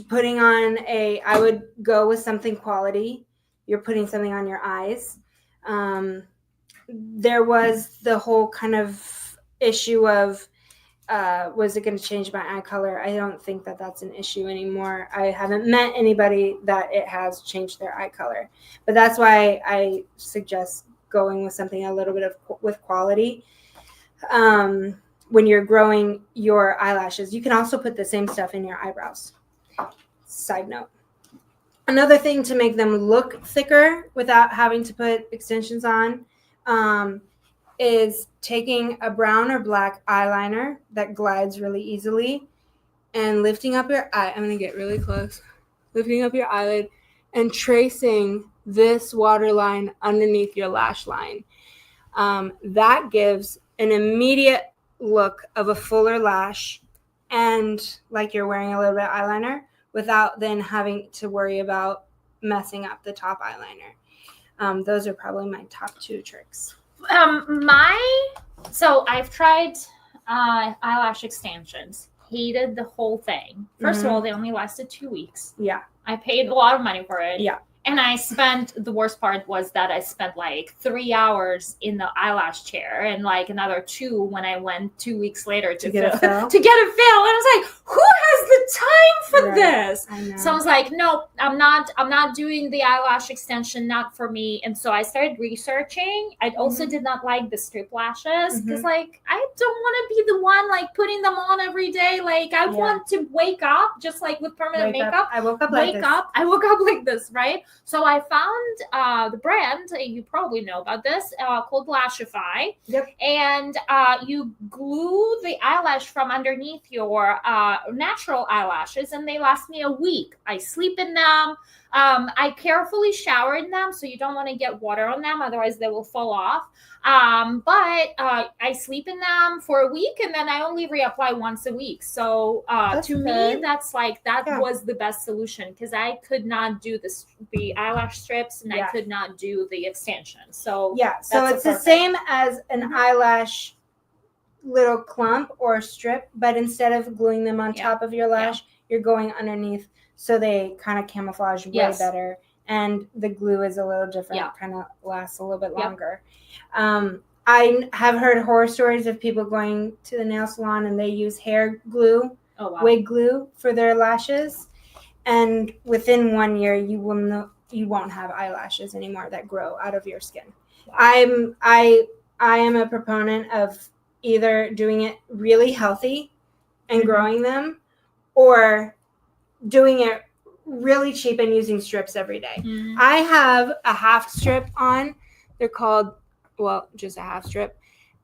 Putting on I would go with something quality. You're putting something on your eyes. There was the whole kind of issue of, was it going to change my eye color? I don't think that that's an issue anymore. I haven't met anybody that it has changed their eye color, but that's why I suggest going with something a little bit with quality. When you're growing your eyelashes, you can also put the same stuff in your eyebrows. Side note. Another thing to make them look thicker without having to put extensions on is taking a brown or black eyeliner that glides really easily and lifting up your eye. I'm going to get really close. Lifting up your eyelid and tracing this waterline underneath your lash line. That gives an immediate look of a fuller lash and like you're wearing a little bit of eyeliner without then having to worry about messing up the top eyeliner. Those are probably my top two tricks. So I've tried eyelash extensions. Hated the whole thing. First of all, they only lasted 2 weeks. Yeah. I paid a lot of money for it. Yeah. And I spent, the worst part was that I spent like 3 hours in the eyelash chair and like another 2 when I went 2 weeks later to get a fill. And I was like, who has the time for this? I know. So I was like, no, I'm not doing the eyelash extension, not for me. And so I started researching. I also did not like the strip lashes because like I don't want to be the one like putting them on every day. Like I want to wake up just like with permanent makeup. I woke up like this. I woke up like this, right? So I found the brand, you probably know about this, called Lashify. Yep. And you glue the eyelash from underneath your natural eyelashes, and they last me a week. I sleep in them. I carefully shower in them, so you don't want to get water on them, otherwise they will fall off. But I sleep in them for a week, and then I only reapply once a week. So me, that's like was the best solution because I could not do the eyelash strips, and I could not do the extension. So so it's the same as an eyelash little clump or strip, but instead of gluing them on top of your lash, you're going underneath, so they kind of camouflage way better. And the glue is a little different, kind of lasts a little bit longer. I have heard horror stories of people going to the nail salon and they use hair glue, wig glue for their lashes, and within 1 year you won't have eyelashes anymore that grow out of your skin. Wow. I am a proponent of either doing it really healthy and growing them, or doing it really cheap and using strips every day. I have a half strip on. They're called, just a half strip.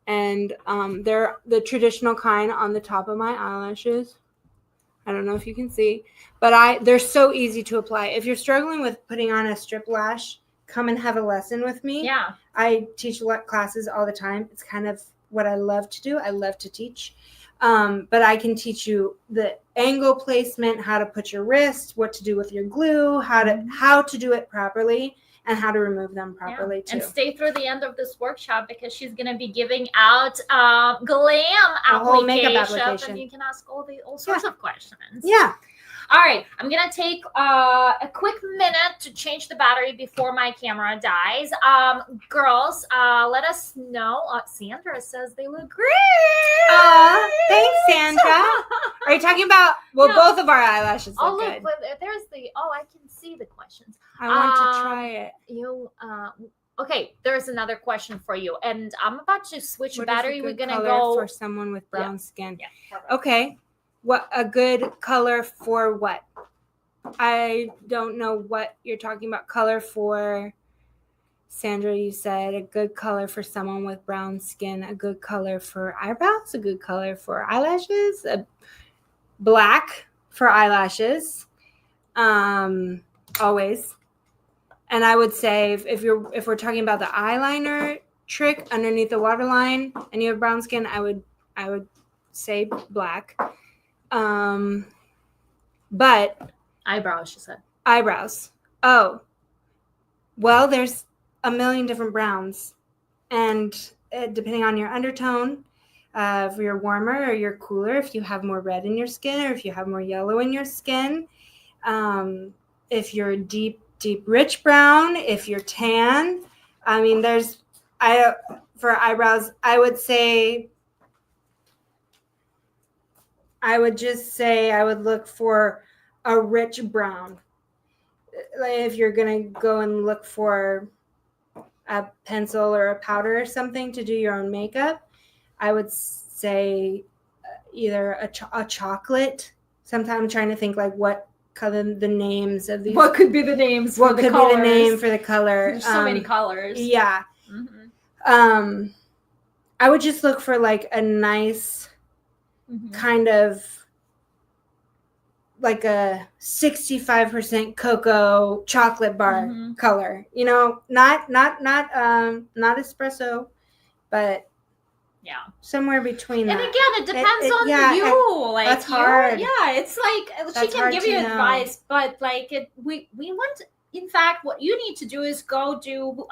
And they're the traditional kind on the top of my eyelashes. I don't know if you can see, but they're so easy to apply. If you're struggling with putting on a strip lash, come and have a lesson with me. Yeah. I teach classes all the time. It's kind of what I love to do. I love to teach. But I can teach you the angle placement, how to put your wrist, what to do with your glue, how to do it properly, and how to remove them properly too. And stay through the end of this workshop, because she's going to be giving out glam applications, and you can ask all sorts of questions. Yeah. All right, I'm going to take a quick minute to change the battery before my camera dies. Girls, let us know. Sandra says they look great. Thanks, Sandra. Are you talking about, both of our eyelashes look good. Look, there's I can see the questions. I want to try it. Okay, there's another question for you. And I'm about to switch battery. We're going to go for someone with brown skin. Yeah, okay. What a good color for what? I don't know what you're talking about. Color for Sandra, you said a good color for someone with brown skin, a good color for eyebrows, a good color for eyelashes, a black for eyelashes, always. And I would say if we're talking about the eyeliner trick underneath the waterline and you have brown skin, I would say black. But eyebrows, she said. Eyebrows. Oh, well, there's a million different browns, and depending on your undertone, if you're warmer or you're cooler, if you have more red in your skin or if you have more yellow in your skin, if you're deep, rich brown, if you're tan. I mean, for eyebrows, I would just say I would look for a rich brown. Like if you're going to go and look for a pencil or a powder or something to do your own makeup, I would say either a chocolate. Sometimes I'm trying to think like what color the names of these. What could be the names for the colors? What could be the name for the color? There's so many colors. Yeah. Mm-hmm. I would just look for like a nice kind of like a 65% cocoa chocolate bar color, not espresso, but somewhere between and that. Again, it depends on you. Like that's hard. It's like she can give you advice, but like we want. In fact, what you need to do is go do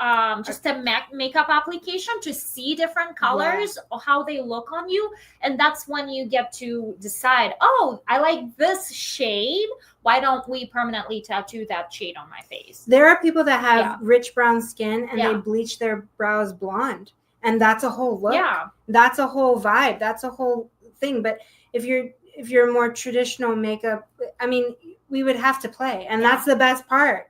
just a makeup application to see different colors or how they look on you. And that's when you get to decide, I like this shade. Why don't we permanently tattoo that shade on my face? There are people that have rich brown skin and they bleach their brows blonde. And that's a whole look. Yeah. That's a whole vibe. That's a whole thing. But if you're more traditional makeup, I mean, we would have to play. And that's the best part.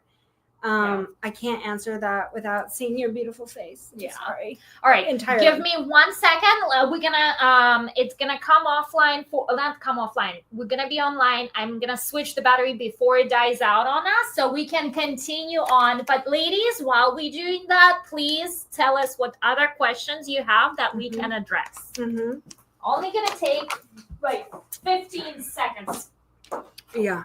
I can't answer that without seeing your beautiful face. Yeah. Sorry. All right. Entirely. Give me 1 second. We're gonna it's gonna come offline not come offline. We're gonna be online. I'm gonna switch the battery before it dies out on us so we can continue on. But ladies, while we're doing that, please tell us what other questions you have that we can address. Only gonna take 15 seconds. Yeah.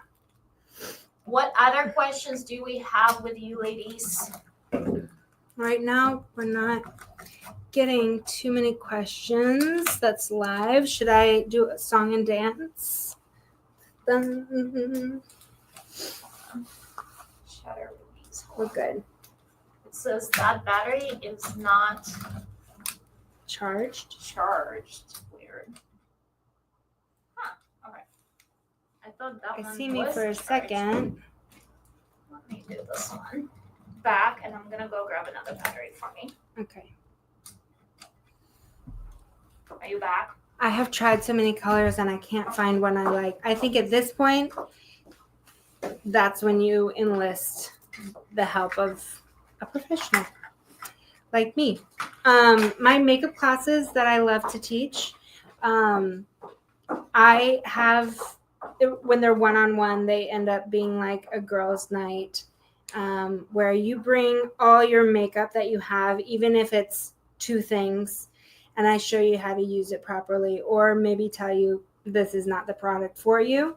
What other questions do we have with you, ladies? Right now, we're not getting too many questions. That's live. Should I do a song and dance? We're good. It says that battery is not charged. Weird. weird. Huh. Okay. I thought that I one see me was for a charged. second. Let me do this one back, and I'm gonna go grab another battery for me. Okay. Are you back? I have tried so many colors and I can't find one I like. I think at this point, that's when you enlist the help of a professional like me. My makeup classes that I love to teach, I have, when they're one-on-one, they end up being like a girls' night, where you bring all your makeup that you have, even if it's 2 things, and I show you how to use it properly, or maybe tell you this is not the product for you.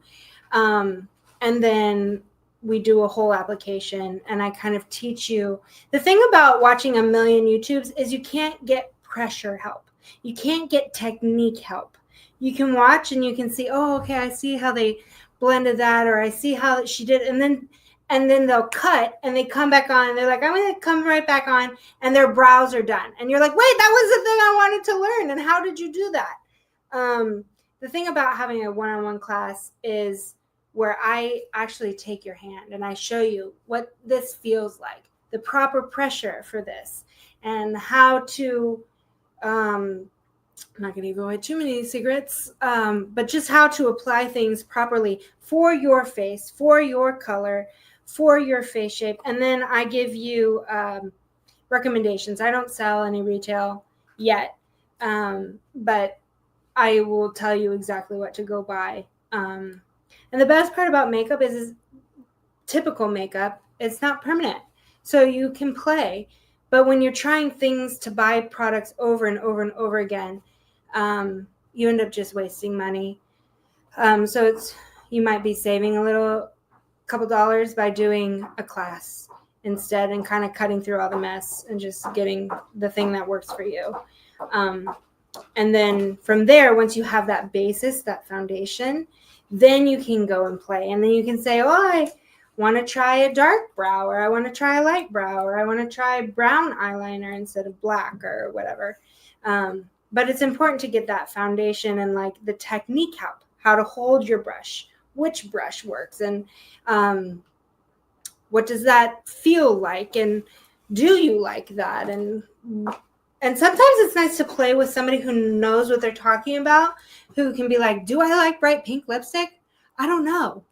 And then we do a whole application and I kind of teach you. The thing about watching a million YouTubes is you can't get pressure help. You can't get technique help. You can watch and you can see, oh, okay, I see how they blended that, or I see how she did. And then they'll cut and they come back on and they're like, I'm going to come right back on, and their brows are done. And you're like, wait, that was the thing I wanted to learn. And how did you do that? The thing about having a one-on-one class is where I actually take your hand and I show you what this feels like, the proper pressure for this, and how to, I'm not going to give away too many secrets, but just how to apply things properly for your face, for your color, for your face shape. And then I give you recommendations. I don't sell any retail yet, but I will tell you exactly what to go buy. And the best part about makeup is typical makeup, it's not permanent. So you can play. But when you're trying things to buy products over and over and over again, you end up just wasting money. So you might be saving a couple dollars by doing a class instead, and kind of cutting through all the mess and just getting the thing that works for you. And then from there, once you have that basis, that foundation, then you can go and play. And then you can say, oh, I want to try a dark brow, or I want to try a light brow, or I want to try brown eyeliner instead of black, or whatever. But it's important to get that foundation and like the technique help, how to hold your brush, which brush works, and what does that feel like, and do you like that? And sometimes it's nice to play with somebody who knows what they're talking about, who can be like, do I like bright pink lipstick? I don't know.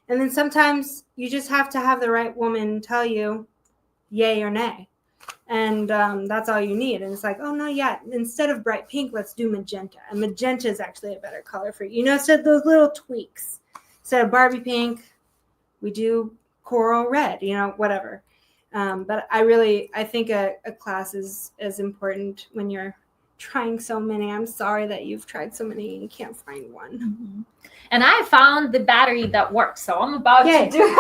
And then sometimes you just have to have the right woman tell you yay or nay. And that's all you need. And it's like, oh, no, yeah, instead of bright pink, let's do magenta. And magenta is actually a better color for you. You know, so those little tweaks. Instead of Barbie pink, we do coral red, you know, whatever. But I think a class is important when you're trying so many. I'm sorry that you've tried so many and you can't find one. Mm-hmm. And I found the battery that works, so I'm about to do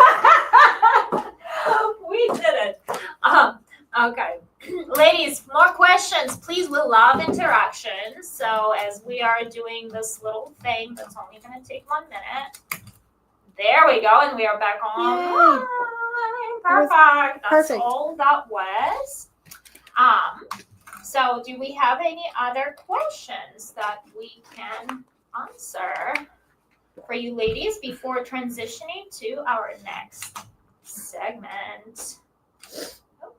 We did it. Okay. Ladies, more questions, please. We love interaction. So as we are doing this little thing, that's only going to take 1 minute. There we go, and we are back on. Yay. Perfect. That's Perfect. all that was. So do we have any other questions that we can answer for you ladies before transitioning to our next segment? I'm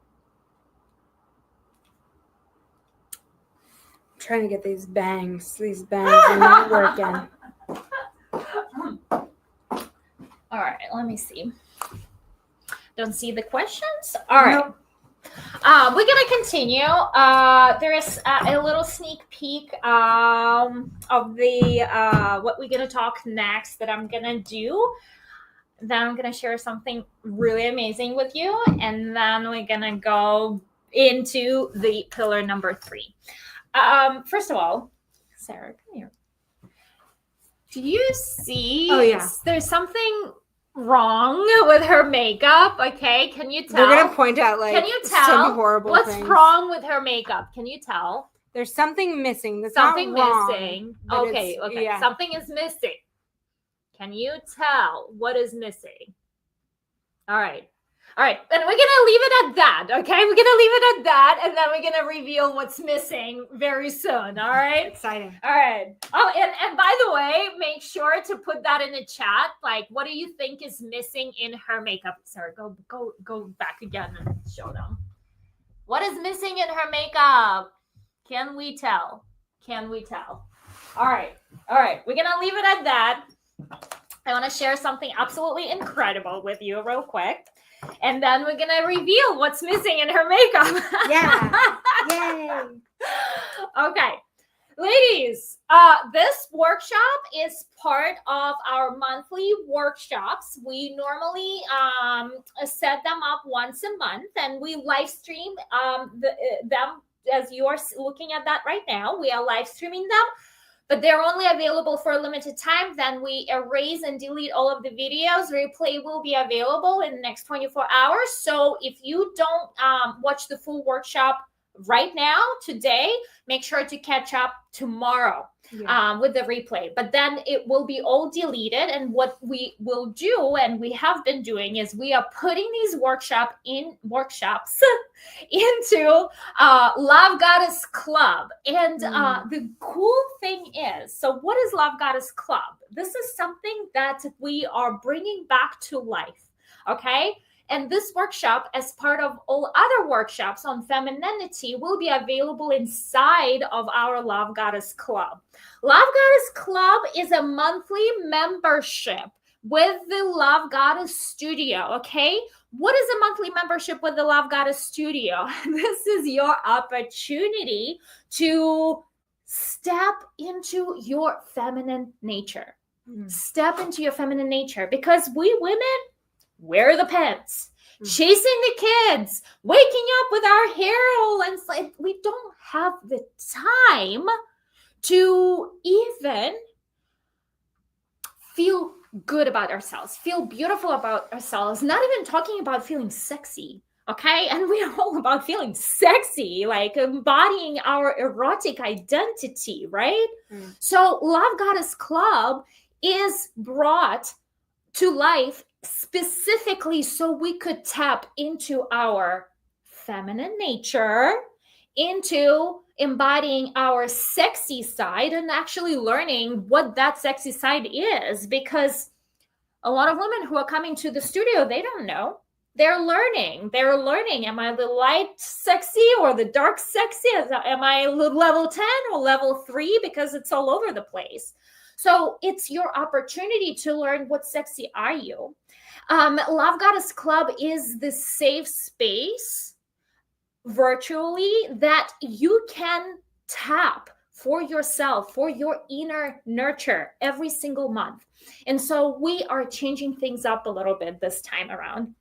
trying to get these bangs. These bangs are not working. All right, let me see. Don't see the questions? All right. Nope. We're going to continue. There is a little sneak peek of the what we're going to talk next that I'm going to do. Then I'm going to share something really amazing with you. And then we're going to go into the pillar number 3. First of all, Sarah, come here. Do you see? Oh, yeah. There's something wrong with her makeup. Okay, can you tell? We're gonna point out like can you tell some horrible what's things. wrong with her makeup? Can you tell? There's something missing. That's Something not wrong, missing. but Okay. yeah. Something is missing. Can you tell what is missing? All right. All right, and we're gonna leave it at that, okay? We're gonna leave it at that, and then we're gonna reveal what's missing very soon. All right. Exciting. All right. Oh, and by the way, make sure to put that in the chat. Like, what do you think is missing in her makeup? Sorry, go back again and show them. What is missing in her makeup? Can we tell? Can we tell? All right. All right. We're gonna leave it at that. I want to share something absolutely incredible with you real quick. And then we're going to reveal what's missing in her makeup. Yeah. Yay. Okay. Ladies, this workshop is part of our monthly workshops. We normally set them up once a month, and we live stream them as you are looking at that right now. We are live streaming them. But they're only available for a limited time. Then we erase and delete all of the videos. Replay will be available in the next 24 hours. So if you don't watch the full workshop right now, today, make sure to catch up tomorrow with the replay. But then it will be all deleted. And what we will do, and we have been doing, is we are putting these workshops into Love Goddess Club. And the cool thing is, so what is Love Goddess Club? This is something that we are bringing back to life, okay? And this workshop, as part of all other workshops on femininity, will be available inside of our Love Goddess Club. Love Goddess Club is a monthly membership with the Love Goddess Studio, okay? What is a monthly membership with the Love Goddess Studio? This is your opportunity to step into your feminine nature. Step into your feminine nature, because we women wear the pants, chasing the kids, waking up with our hair all, and like, we don't have the time to even feel good about ourselves, feel beautiful about ourselves, not even talking about feeling sexy. Okay. And we're all about feeling sexy, like embodying our erotic identity, right? So Love Goddess Club is brought to life specifically so we could tap into our feminine nature, into embodying our sexy side, and actually learning what that sexy side is. Because a lot of women who are coming to the studio, they don't know. They're learning. Am I the light sexy or the dark sexy? Am I level 10 or level 3? Because it's all over the place. So it's your opportunity to learn what sexy are you. Love Goddess Club is the safe space virtually that you can tap for yourself, for your inner nurture every single month. And so we are changing things up a little bit this time around.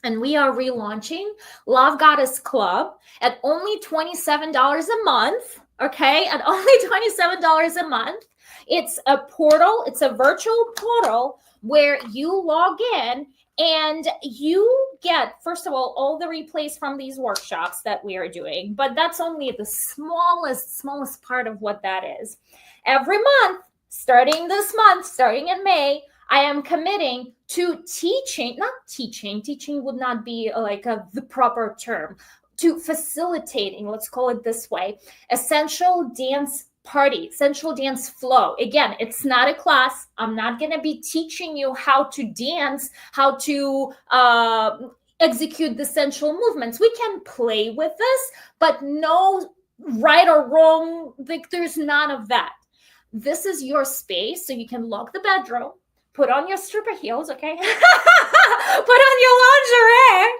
And we are relaunching Love Goddess Club at only $27 a month. Okay, at only $27 a month. It's a portal, it's a virtual portal where you log in and you get, first of all the replays from these workshops that we are doing, but that's only the smallest part of what that is. Every month, starting this month, starting in May, I am committing to teaching would not be like the proper term, to facilitating, let's call it this way, essential dance party, essential dance flow. Again, it's not a class. I'm not going to be teaching you how to dance, how to execute the sensual movements. We can play with this, but no right or wrong. Like, there's none of that. This is your space, so you can lock the bedroom, put on your stripper heels, okay? Put on your lingerie,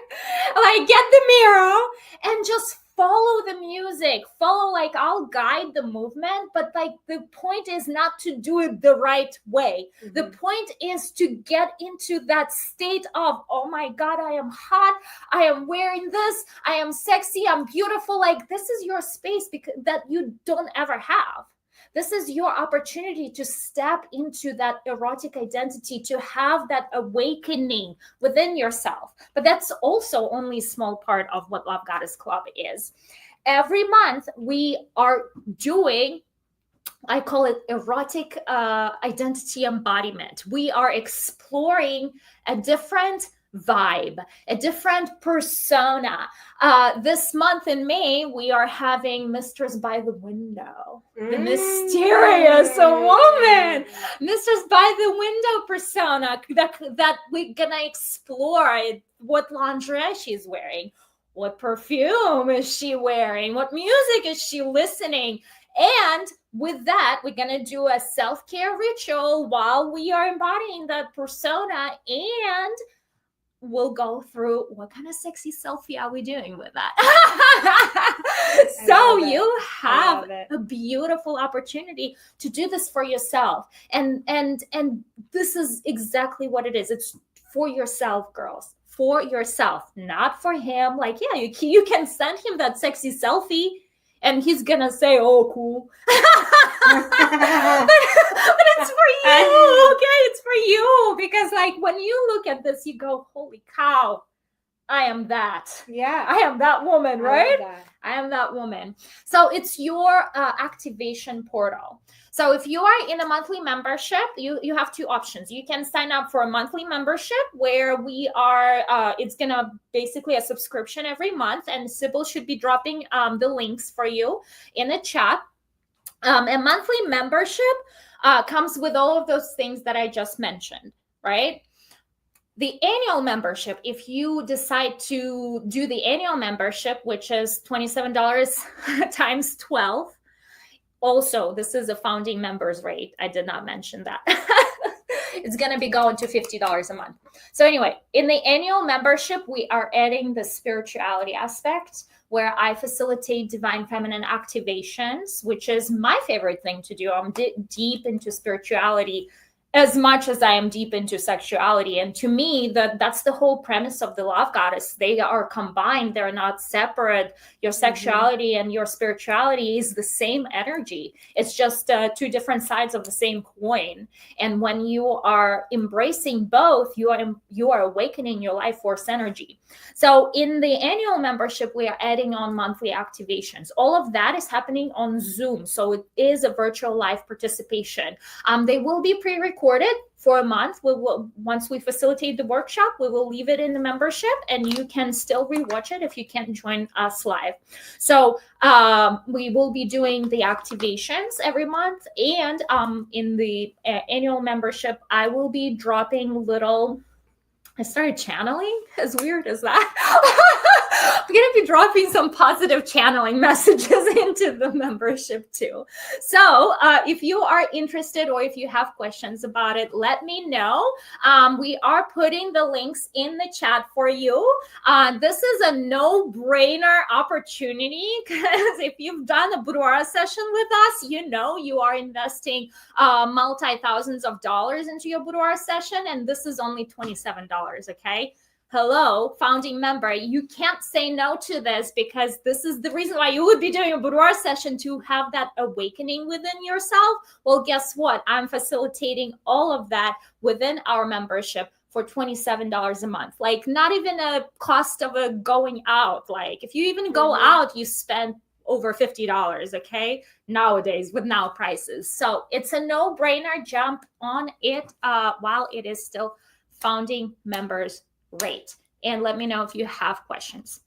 like get the mirror, and just follow the music. Follow, like, I'll guide the movement, but like the point is not to do it the right way. The point is to get into that state of, oh my God, I am hot. I am wearing this. I am sexy. I'm beautiful. Like, this is your space because that you don't ever have. This is your opportunity to step into that erotic identity, to have that awakening within yourself. But that's also only a small part of what Love Goddess Club is. Every month we are doing, I call it erotic identity embodiment. We are exploring a different vibe, a different persona. This month in May, we are having Mistress by the Window, the mysterious woman, Mistress by the Window persona that we're gonna explore what lingerie she's wearing, what perfume is she wearing, what music is she listening. And with that, we're going to do a self-care ritual while we are embodying that persona, and we'll go through what kind of sexy selfie are we doing with that. So you have a beautiful opportunity to do this for yourself. And this is exactly what it is. It's for yourself, girls. For yourself, not for him. Like, yeah, you can send him that sexy selfie and he's gonna say, oh, cool. but it's for you, okay? It's for you. Because like when you look at this, you go, holy cow, I am that. Yeah. I am that woman, right? I am that woman. So it's your activation portal. So if you are in a monthly membership, you have two options. You can sign up for a monthly membership where we are, it's going to basically a subscription every month, and Sybil should be dropping the links for you in the chat. A monthly membership comes with all of those things that I just mentioned, right? The annual membership, if you decide to do the annual membership, which is $27 times 12, also, this is a founding members rate. I did not mention that. It's going to be going to $50 a month. So anyway, in the annual membership, we are adding the spirituality aspect, where I facilitate divine feminine activations, which is my favorite thing to do. I'm deep into spirituality as much as I am deep into sexuality. And to me, that's the whole premise of the Love Goddess. They are combined. They're not separate. Your sexuality and your spirituality is the same energy. It's just two different sides of the same coin. And when you are embracing both, you are awakening your life force energy. So in the annual membership, we are adding on monthly activations. All of that is happening on Zoom. So it is a virtual live participation. They will be pre-recorded for a month. Once we facilitate the workshop, we will leave it in the membership, and you can still rewatch it if you can't join us live. So we will be doing the activations every month, and in the annual membership, I will be dropping little. I started channeling. As weird as that. I'm going to be dropping some positive channeling messages into the membership too. So if you are interested or if you have questions about it, let me know. We are putting the links in the chat for you. This is a no-brainer opportunity, because if you've done a boudoir session with us, you know you are investing multi-thousands of dollars into your boudoir session, and this is only $27. Okay. Hello, founding member. You can't say no to this, because this is the reason why you would be doing a boudoir session, to have that awakening within yourself. Well, guess what? I'm facilitating all of that within our membership for $27 a month. Like, not even a cost of a going out. Like, if you even go out, you spend over $50, okay? Nowadays with now prices. So it's a no-brainer. Jump on it while it is still founding members rate, and let me know if you have questions.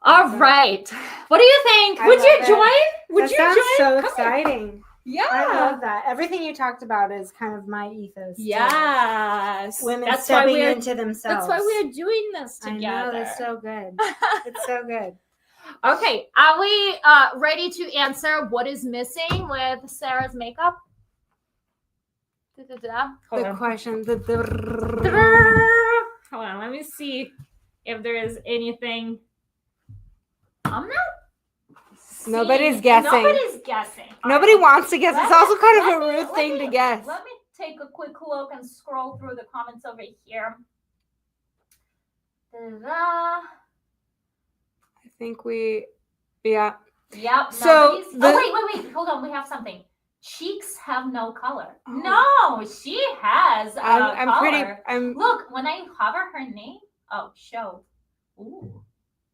All right, what do you think? Would you join? Would you join? That sounds so exciting. Yeah, I love that. Everything you talked about is kind of my ethos. Yes, women stepping into themselves. That's why we're doing this together. I know, that's so good. It's so good. Okay, are we ready to answer what is missing with Sarah's makeup? The question. Hold on, let me see if there is anything. I'm not. Nobody's guessing. Nobody's guessing. Nobody wants to guess. It's also kind of a rude thing to guess. Let me take a quick look and scroll through the comments over here. I think yeah. Yep. So wait. Hold on. We have something. Cheeks have no color. Oh. No, she has color. Look, when I hover her name. Oh, show. Ooh,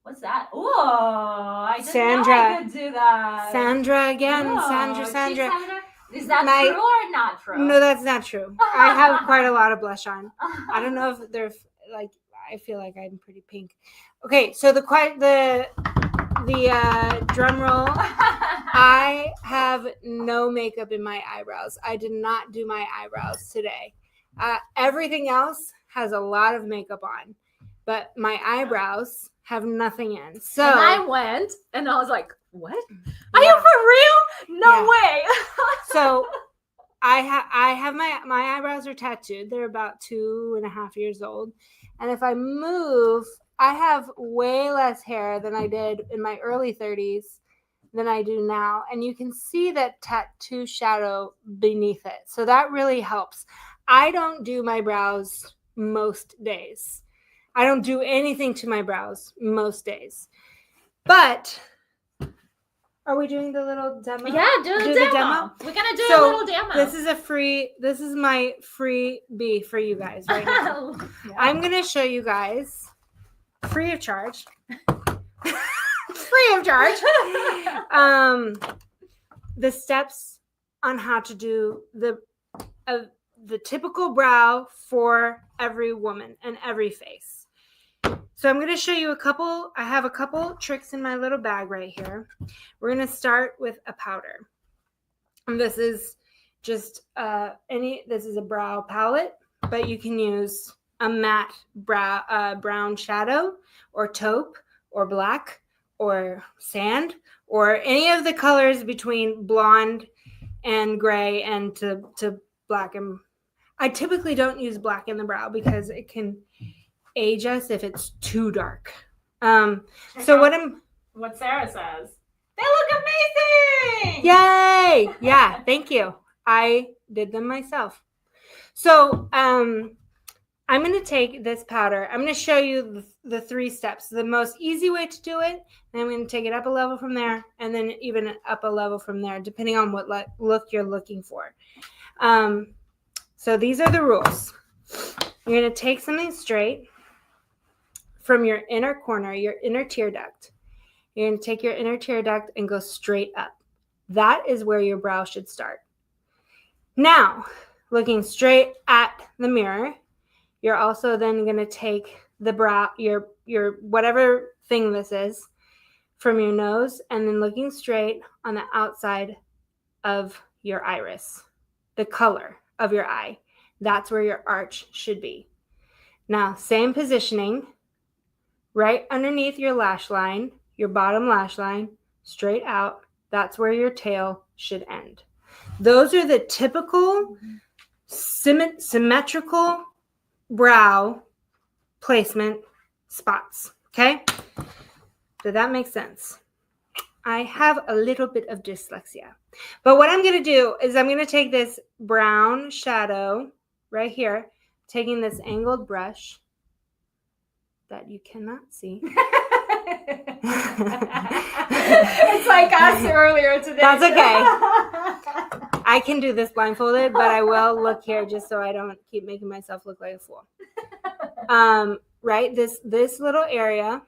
what's that? Ooh, I didn't know I could do that. Sandra again. Ooh, Sandra. Is that true or not true? No, that's not true. I have quite a lot of blush on. I don't know if they're like I feel like I'm pretty pink. Okay, so the drum roll. I have no makeup in my eyebrows. I did not do my eyebrows today. Everything else has a lot of makeup on, but my eyebrows have nothing in. So and I went and I was like, what? Are you for real? No way. So I have my eyebrows are tattooed. They're about 2.5 years old. And if I move, I have way less hair than I did in my early 30s than I do now. And you can see that tattoo shadow beneath it. So that really helps. I don't do my brows most days. I don't do anything to my brows most days. But are we doing the little demo? Yeah, do the demo. We're going to do a little demo. This is my freebie for you guys right now. Yeah. I'm going to show you guys free of charge. Free of charge. The steps on how to do the typical brow for every woman and every face. So I'm going to show you I have a couple tricks in my little bag right here. We're going to start with a powder. And this is just this is a brow palette, but you can use a matte brown shadow or taupe or black or sand or any of the colors between blonde and gray and to black. And I typically don't use black in the brow because it can age us if it's too dark. So what Sarah says. They look amazing! Yay! Yeah, thank you. I did them myself. So I'm going to take this powder. I'm going to show you the 3 steps. The most easy way to do it. And I'm going to take it up a level from there and then even up a level from there, depending on what look you're looking for. So these are the rules. You're going to take something straight from your inner corner, your inner tear duct. You're going to take your inner tear duct and go straight up. That is where your brow should start. Now, looking straight at the mirror, you're also then going to take the brow, your whatever thing this is, from your nose, and then looking straight on the outside of your iris, the color of your eye. That's where your arch should be. Now, same positioning, right underneath your lash line, your bottom lash line, straight out. That's where your tail should end. Those are the typical symmetrical brow placement spots. Okay? Did that make sense? I have a little bit of dyslexia. But what I'm going to do is I'm going to take this brown shadow right here, taking this angled brush that you cannot see. It's like us earlier today. That's okay. I can do this blindfolded, but I will look here just so I don't keep making myself look like a fool. Right, this little area,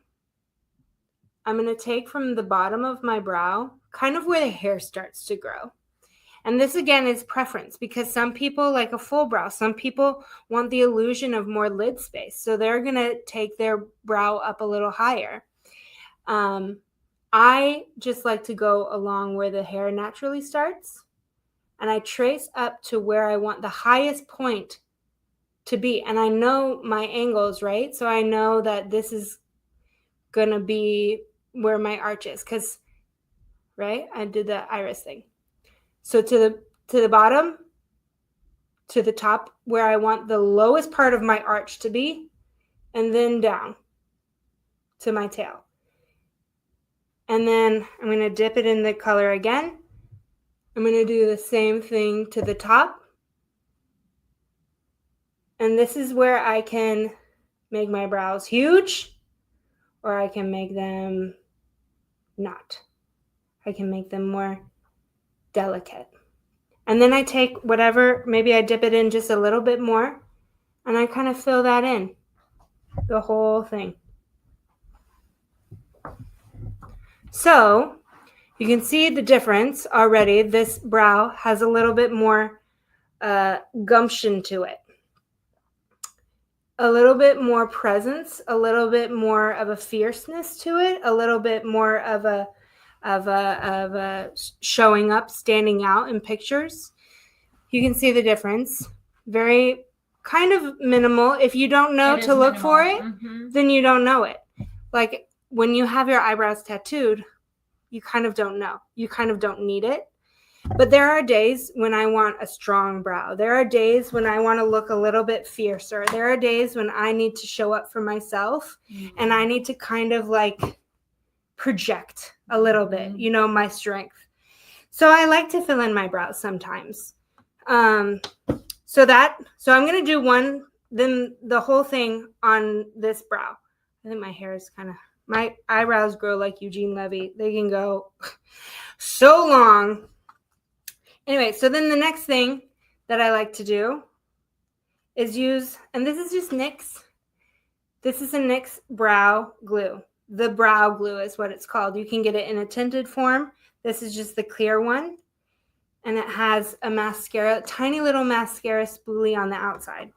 I'm going to take from the bottom of my brow, kind of where the hair starts to grow. And this, again, is preference because some people like a full brow. Some people want the illusion of more lid space. So they're going to take their brow up a little higher. I just like to go along where the hair naturally starts. And I trace up to where I want the highest point to be. And I know my angles, right? So I know that this is going to be where my arch is. Because, right, I did the iris thing. So to the bottom, to the top, where I want the lowest part of my arch to be, and then down to my tail. And then I'm going to dip it in the color again. I'm going to do the same thing to the top. And this is where I can make my brows huge, or I can make them not. I can make them more delicate. And then I take whatever, maybe I dip it in just a little bit more, and I kind of fill that in, the whole thing. So you can see the difference already. This brow has a little bit more gumption to it. a little bit more presence, a little bit more of a fierceness to it, a little bit more of a showing up, standing out in pictures. You can see the difference. Very kind of minimal. If you don't know to look for it, then you don't know it. Like when you have your eyebrows tattooed, you kind of don't know. You kind of don't need it. But there are days when I want a strong brow. There are days when I want to look a little bit fiercer. There are days when I need to show up for myself and I need to kind of like project a little bit, you know, my strength. So I like to fill in my brows sometimes. So I'm going to do then the whole thing on this brow. I think my hair is my eyebrows grow like Eugene Levy. They can go so long. Anyway, so then the next thing that I like to do is use, and this is just NYX. This is a NYX brow glue. The brow glue is what it's called. You can get it in a tinted form. This is just the clear one. And it has a mascara, tiny little mascara spoolie on the outside.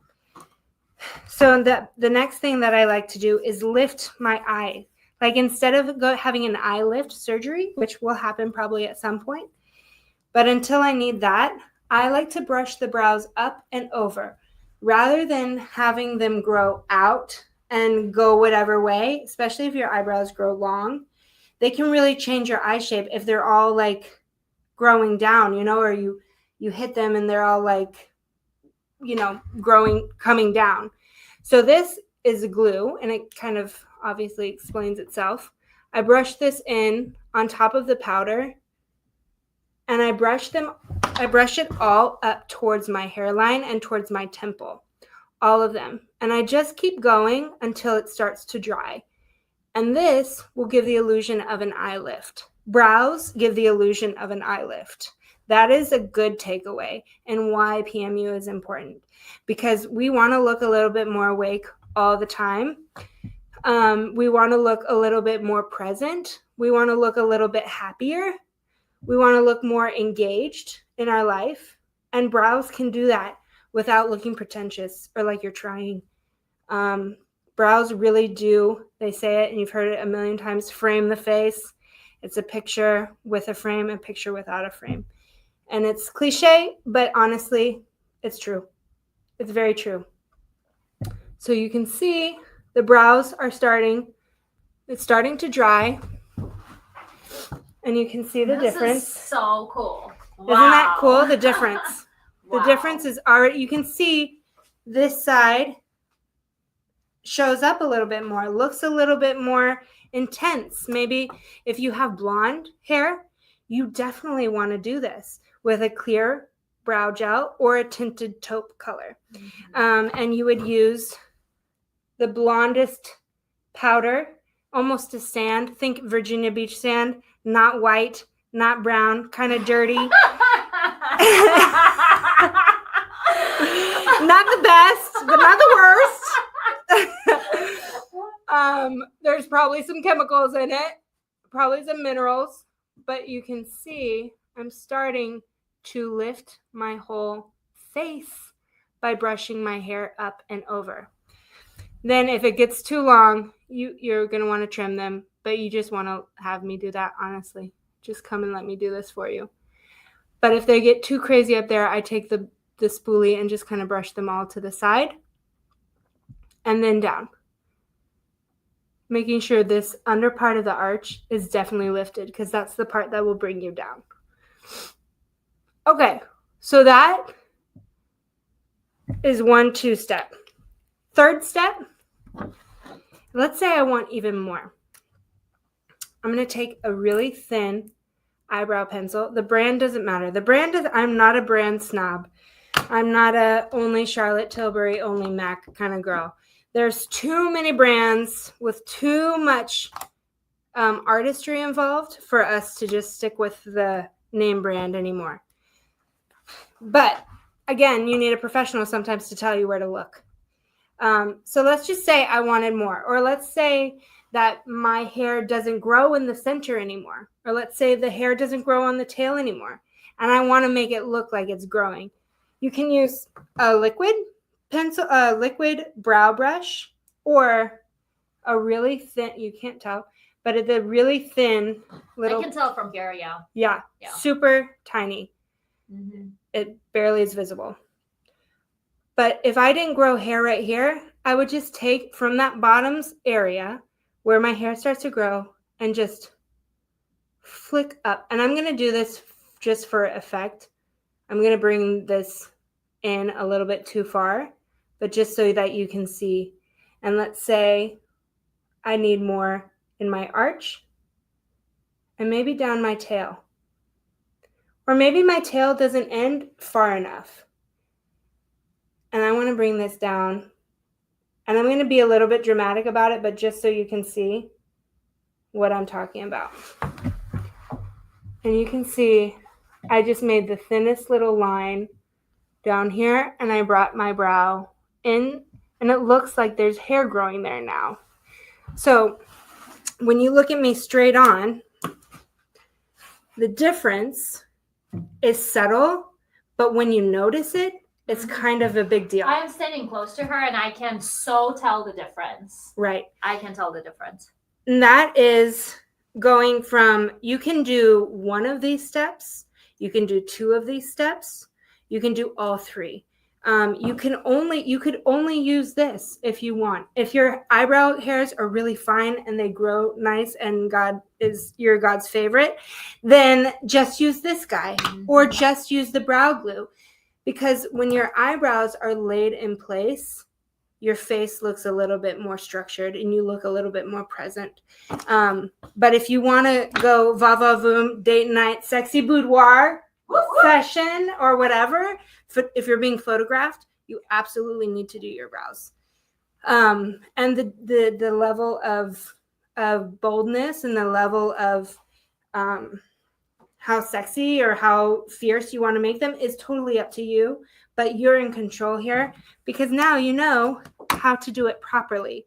So the next thing that I like to do is lift my eye. Like instead of having an eye lift surgery, which will happen probably at some point, but until I need that, I like to brush the brows up and over rather than having them grow out and go whatever way, especially if your eyebrows grow long. They can really change your eye shape if they're all like growing down, you know, or you hit them and they're all like, you know, coming down. So this is a glue and it kind of obviously explains itself. I brush this in on top of the powder and I brush it all up towards my hairline and towards my temple, all of them. And I just keep going until it starts to dry. And this will give the illusion of an eye lift. Brows give the illusion of an eye lift. That is a good takeaway and why PMU is important, because we want to look a little bit more awake all the time. We want to look a little bit more present. We want to look a little bit happier. We want to look more engaged in our life. And brows can do that without looking pretentious or like you're trying. Brows really do, they say it, and you've heard it a million times, frame the face. It's a picture with a frame, a picture without a frame. And it's cliche, but honestly, it's true. It's very true. So you can see the brows are it's starting to dry. And you can see the difference. This is so cool. Wow. Isn't that cool? The difference. Wow. The difference is already, you can see this side shows up a little bit more, looks a little bit more intense. Maybe if you have blonde hair, you definitely want to do this with a clear brow gel or a tinted taupe color. And you would use the blondest powder, almost a sand. Think Virginia Beach sand, not white, not brown, kind of dirty. Not the best, but not the worst. There's probably some chemicals in it, probably some minerals, but you can see I'm starting to lift my whole face by brushing my hair up and over. Then if it gets too long, you're going to want to trim them, but you just want to have me do that, honestly. Just come and let me do this for you. But if they get too crazy up there, I take the spoolie and just kind of brush them all to the side and then down. Making sure this under part of the arch is definitely lifted because that's the part that will bring you down. Okay, so that is 1-2 step. Third step, let's say I want even more. I'm going to take a really thin eyebrow pencil. The brand doesn't matter. I'm not a brand snob. I'm not a only Charlotte Tilbury, only MAC kind of girl. There's too many brands with too much artistry involved for us to just stick with the name brand anymore. But again, you need a professional sometimes to tell you where to look. So let's just say I wanted more, or let's say that my hair doesn't grow in the center anymore, or let's say the hair doesn't grow on the tail anymore, and I want to make it look like it's growing. You can use a liquid liquid brow brush, or a really thin, you can't tell, but the really thin little, I can tell from here, yeah. yeah, Yeah. super tiny. Mm-hmm. It barely is visible. But if I didn't grow hair right here, I would just take from that bottoms area where my hair starts to grow and just flick up. And I'm going to do this just for effect. I'm going to bring this in a little bit too far, but just so that you can see. And let's say I need more in my arch and maybe down my tail. Or maybe my tail doesn't end far enough. And I want to bring this down. And I'm going to be a little bit dramatic about it, but just so you can see what I'm talking about. And you can see I just made the thinnest little line down here, and I brought my brow in, and it looks like there's hair growing there now. So when you look at me straight on, the difference is subtle, but when you notice it, it's kind of a big deal. I am standing close to her and I can so tell the difference. Right. I can tell the difference. And that is going from, you can do one of these steps, you can do two of these steps, you can do all three. You could only use this if you want. If your eyebrow hairs are really fine and they grow nice and you're God's favorite, then just use this guy or just use the brow glue. Because when your eyebrows are laid in place, your face looks a little bit more structured and you look a little bit more present. But if you want to go va-va-voom, date night, sexy boudoir session or whatever, if you're being photographed, you absolutely need to do your brows. And the level of boldness and the level of how sexy or how fierce you want to make them is totally up to you, but you're in control here because now you know how to do it properly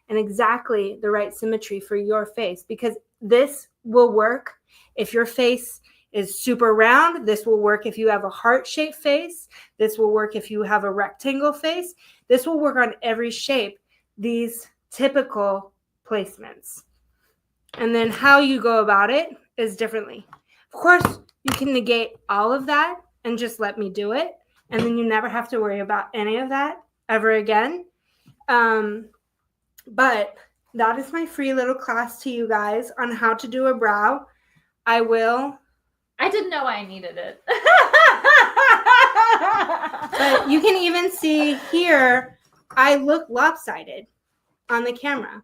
and exactly the right symmetry for your face, because this will work if your face is super round. This will work if you have a heart-shaped face. This will work if you have a rectangle face. This will work on every shape, these typical placements. And then how you go about it is differently. Of course, you can negate all of that and just let me do it. And then you never have to worry about any of that ever again. But that is my free little class to you guys on how to do a brow. I didn't know I needed it. But you can even see here, I look lopsided on the camera.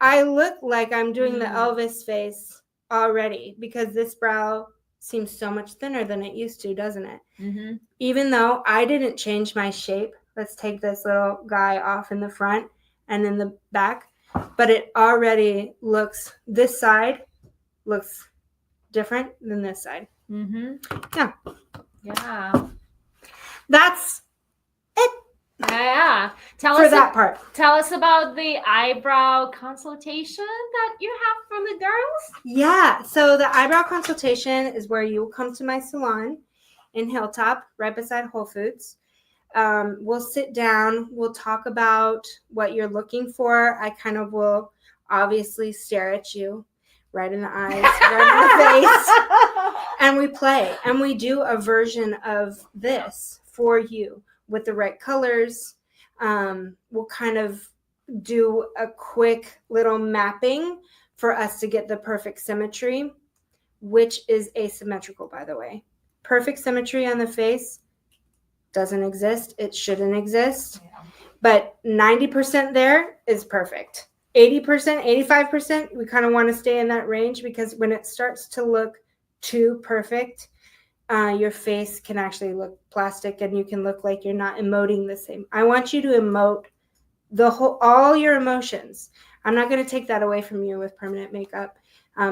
I look like I'm doing the Elvis face already because this brow seems so much thinner than it used to, doesn't it? Mm-hmm. Even though I didn't change my shape. Let's take this little guy off in the front and in the back. But it already looks, this side looks different than this side. Mm-hmm. Yeah. That's it. Yeah. Tell us about the eyebrow consultation that you have for the girls. Yeah. So the eyebrow consultation is where you will come to my salon in Hilltop, right beside Whole Foods. We'll sit down. We'll talk about what you're looking for. I kind of will obviously stare at you right in the eyes, right in the face. And we play. And we do a version of this for you with the right colors. We'll kind of do a quick little mapping for us to get the perfect symmetry, which is asymmetrical, by the way. Perfect symmetry on the face doesn't exist. It shouldn't exist. Yeah. But 90% there is perfect. 80%, 85%, we kind of want to stay in that range because when it starts to look too perfect, your face can actually look plastic and you can look like you're not emoting the same. I want you to emote all your emotions. I'm not going to take that away from you with permanent makeup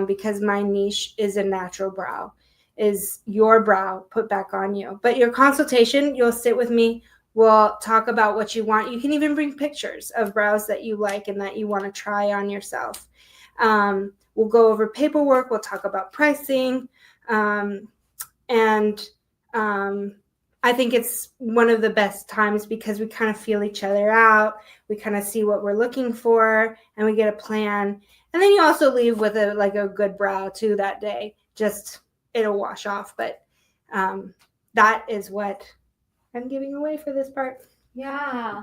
because my niche is a natural brow, is your brow put back on you. But your consultation, you'll sit with me. We'll talk about what you want. You can even bring pictures of brows that you like and that you want to try on yourself. We'll go over paperwork. We'll talk about pricing and I think it's one of the best times because we kind of feel each other out. We kind of see what we're looking for and we get a plan. And then you also leave with a good brow too that day. Just it'll wash off. But that is what I'm giving away for this part. Yeah.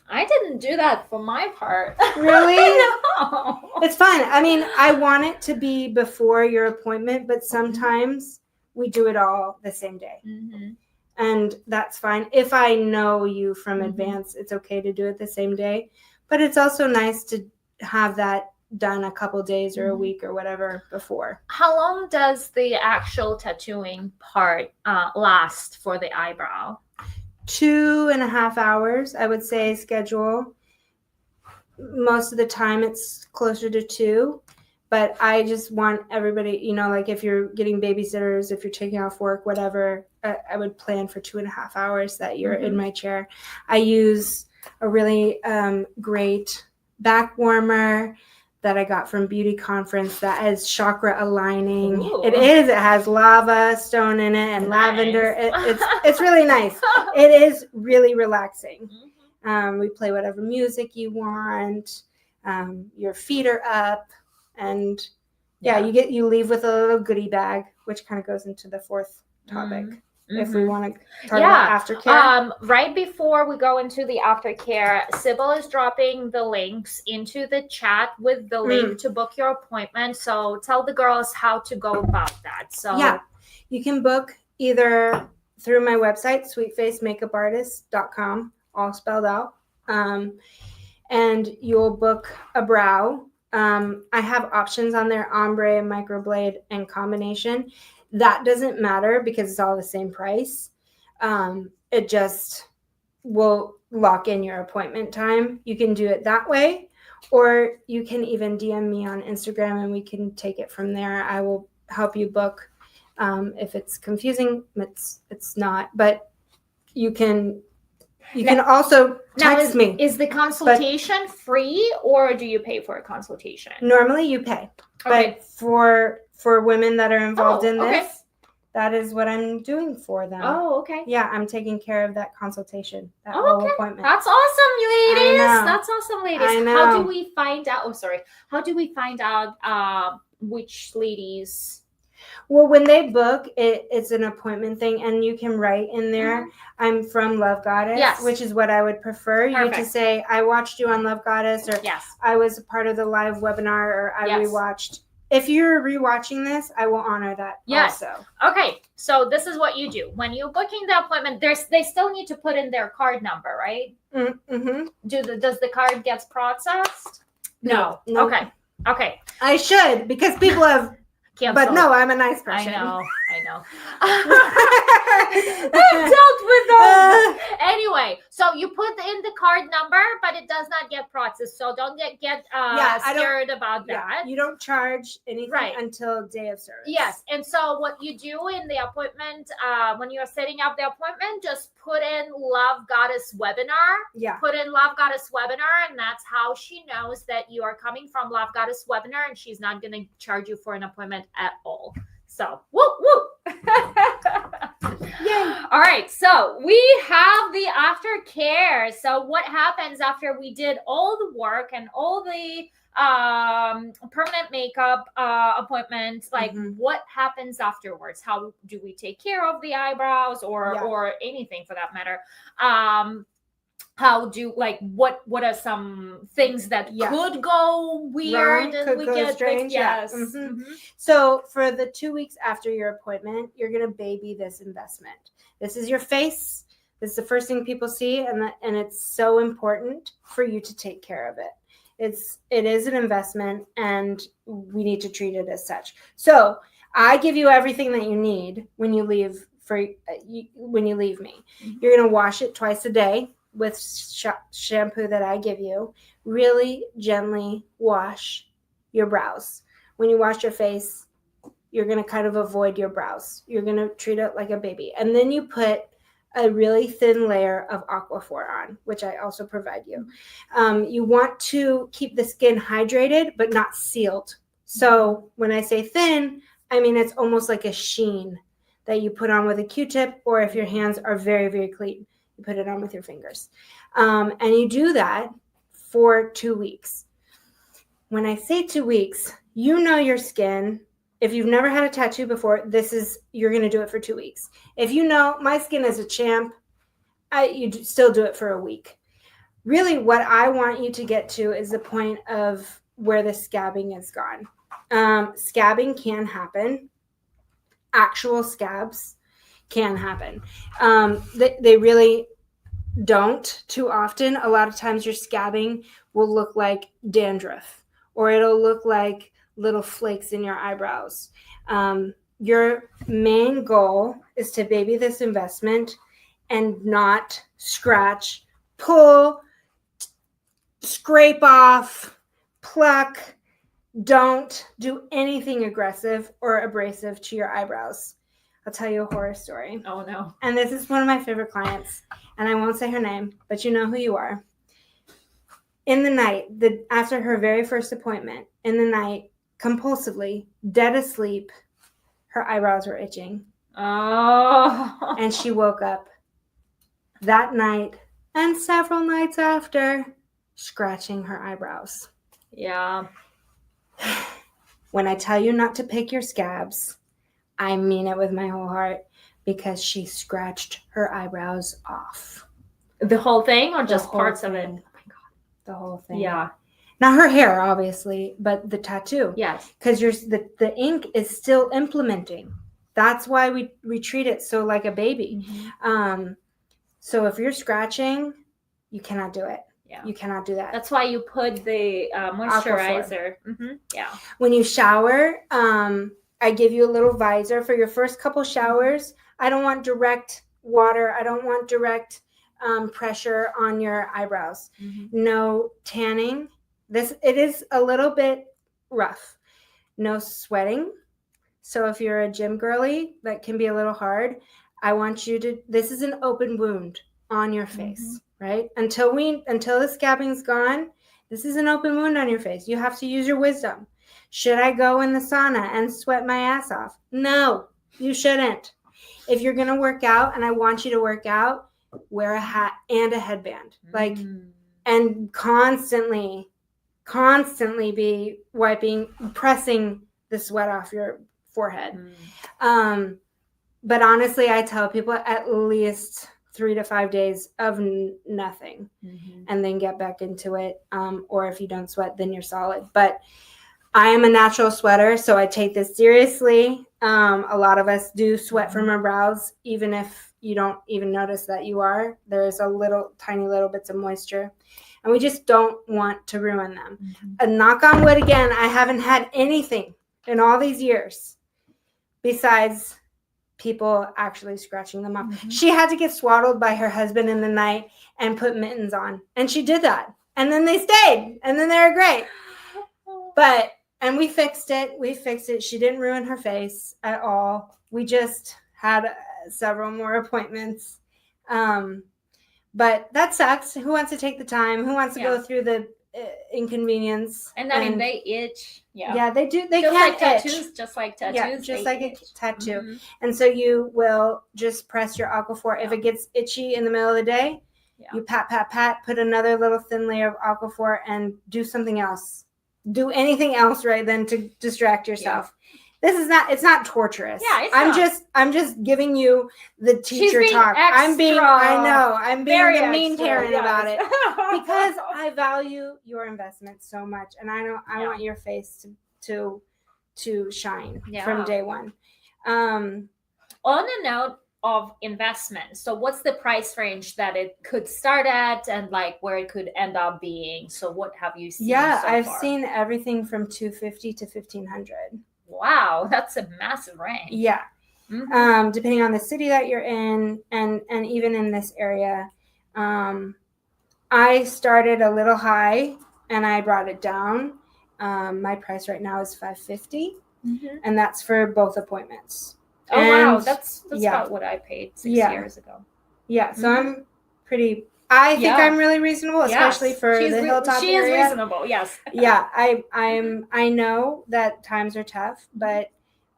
I didn't do that for my part. Really? No. It's fine. I mean, I want it to be before your appointment, but sometimes we do it all the same day. Mm-hmm. And that's fine. If I know you from Mhm. advance, it's okay to do it the same day. But it's also nice to have that done a couple days or a Mhm. week or whatever before. How long does the actual tattooing part last for the eyebrow? 2.5 hours, I would say, schedule. Most of the time it's closer to 2. But I just want everybody, like if you're getting babysitters, if you're taking off work, whatever, I would plan for 2.5 hours that you're in my chair. I use a really great back warmer that I got from Beauty Conference that is chakra aligning. Ooh. It is. It has lava stone in it and Nice. lavender. It's really nice. It is really relaxing. We play whatever music you want. Your feet are up. And you leave with a little goodie bag, which kind of goes into the fourth topic. If we want to talk about aftercare. Right before we go into the aftercare, Sybil is dropping the links into the chat with the link to book your appointment. So tell the girls how to go about that. So yeah, you can book either through my website, sweetfacemakeupartist.com, all spelled out. And you'll book a brow. I have options on there, ombre, microblade, and combination. That doesn't matter because it's all the same price. It just will lock in your appointment time. You can do it that way, or you can even DM me on Instagram and we can take it from there. I will help you book. If it's confusing, it's not, but you can also text me. Is the consultation free or do you pay for a consultation? Normally you pay. Okay. But for women that are involved in okay. this, that is what I'm doing for them. Oh, okay. Yeah, I'm taking care of that consultation, that whole appointment. That's awesome, ladies. That's awesome, ladies. I know. How do we find out? Oh, sorry. How do we find out which ladies? Well, when they book, it's an appointment thing, and you can write in there, I'm from Love Goddess, which is what I would prefer. Perfect. You to say, I watched you on Love Goddess, or I was a part of the live webinar, or I rewatched. If you're rewatching this, I will honor that also. Okay, so this is what you do. When you're booking the appointment, they still need to put in their card number, right? Mm-hmm. Does the card get processed? No. Okay. I should, because people have... Canceled. But no, I'm a nice person. I know. I've dealt with those. Anyway, so you put in the card number, but it does not get processed. So don't get scared about that. You don't charge anything until day of service. Yes. And so what you do in the appointment, when you're setting up the appointment, just put in Love Goddess Webinar. Yeah. Put in Love Goddess Webinar, and that's how she knows that you are coming from Love Goddess Webinar, and she's not going to charge you for an appointment at all. So, woo! Yay. All right, so we have the aftercare. So what happens after we did all the work and all the permanent makeup appointments? Like, what happens afterwards? How do we take care of the eyebrows or anything for that matter? What are some things that could go weird and we get strange? So for the 2 weeks after your appointment, you're going to baby this investment. This is your face. This is the first thing people see, and it's so important for you to take care of it. It is an investment, and we need to treat it as such. So I give you everything that you need when you leave me. You're going to wash it twice a day with shampoo that I give you. Really gently wash your brows. When you wash your face, you're going to kind of avoid your brows. You're going to treat it like a baby. And then you put a really thin layer of Aquaphor on, which I also provide you. You want to keep the skin hydrated, but not sealed. So when I say thin, I mean it's almost like a sheen. that you put on with a Q-tip, or if your hands are very, very clean, you put it on with your fingers. And you do that for 2 weeks. When I say 2 weeks, you know your skin. If you've never had a tattoo before, you're going to do it for 2 weeks. If you know my skin is a champ, you still do it for a week. Really, what I want you to get to is the point of where the scabbing is gone. Scabbing can happen. Actual scabs can happen. They really don't too often. A lot of times your scabbing will look like dandruff, or it'll look like little flakes in your eyebrows. Your main goal is to baby this investment and not scratch, pull, scrape off, pluck. Don't do anything aggressive or abrasive to your eyebrows. I'll tell you a horror story. Oh, no. And this is one of my favorite clients, and I won't say her name, but you know who you are. In the night, after her very first appointment, in the night, compulsively, dead asleep, her eyebrows were itching. Oh. And she woke up that night and several nights after, scratching her eyebrows. Yeah. When I tell you not to pick your scabs, I mean it with my whole heart, because she scratched her eyebrows off. The whole thing, or just whole parts of it? thing. Oh my God. The whole thing. Yeah. Not her hair, obviously, but the tattoo. Yes. Because the ink is still implementing. That's why we treat it so like a baby. Mm-hmm. So if you're scratching, you cannot do it. Yeah. You cannot do that. That's why you put the moisturizer. Mm-hmm. Yeah. When you shower, I give you a little visor for your first couple showers. I don't want direct water. I don't want direct pressure on your eyebrows. Mm-hmm. No tanning. It is a little bit rough. No sweating. So if you're a gym girly, that can be a little hard. I want you to, this is an open wound on your face, right? Until the scabbing's gone, this is an open wound on your face. You have to use your wisdom. Should I go in the sauna and sweat my ass off? No, you shouldn't. If you're going to work out, and I want you to work out, wear a hat and a headband. And constantly be pressing the sweat off your forehead. But honestly, I tell people at least 3 to 5 days of nothing, and then get back into it. Or if you don't sweat, then you're solid. But I am a natural sweater, so I take this seriously. A lot of us do sweat from our brows, even if you don't even notice that you are. There's tiny little bits of moisture, and we just don't want to ruin them. And knock on wood again, I haven't had anything in all these years besides people actually scratching them off. She had to get swaddled by her husband in the night and put mittens on, and she did that. And then they stayed, and then they were great. And we fixed it. She didn't ruin her face at all. We just had several more appointments. But that sucks. Who wants to take the time? Who wants to go through the inconvenience? And I mean, they itch. Yeah, they do. They just can like itch. tattoos. Just like tattoos. Yeah, just like itch. a tattoo. And so you will just press your Aquaphor. If it gets itchy in the middle of the day, you pat, put another little thin layer of Aquaphor, and do something else. Do anything else right then to distract yourself. It's not torturous. Yeah, I'm just giving you the teacher talk. I'm being the mean parent about it because I value your investment so much, and I want your face to shine from day one. On a note of investment, so what's the price range that it could start at, and like where it could end up being? So what have you seen? I've seen everything from $250 to $1,500. Wow, that's a massive range. Yeah. Depending on the city that you're in, and even in this area. I started a little high and I brought it down. My price right now is $550, and that's for both appointments. Oh, wow, that's about what I paid 6 years ago. Yeah, so I'm pretty. I think I'm really reasonable, especially for the Hilltop area. She is reasonable, yes. I know that times are tough, but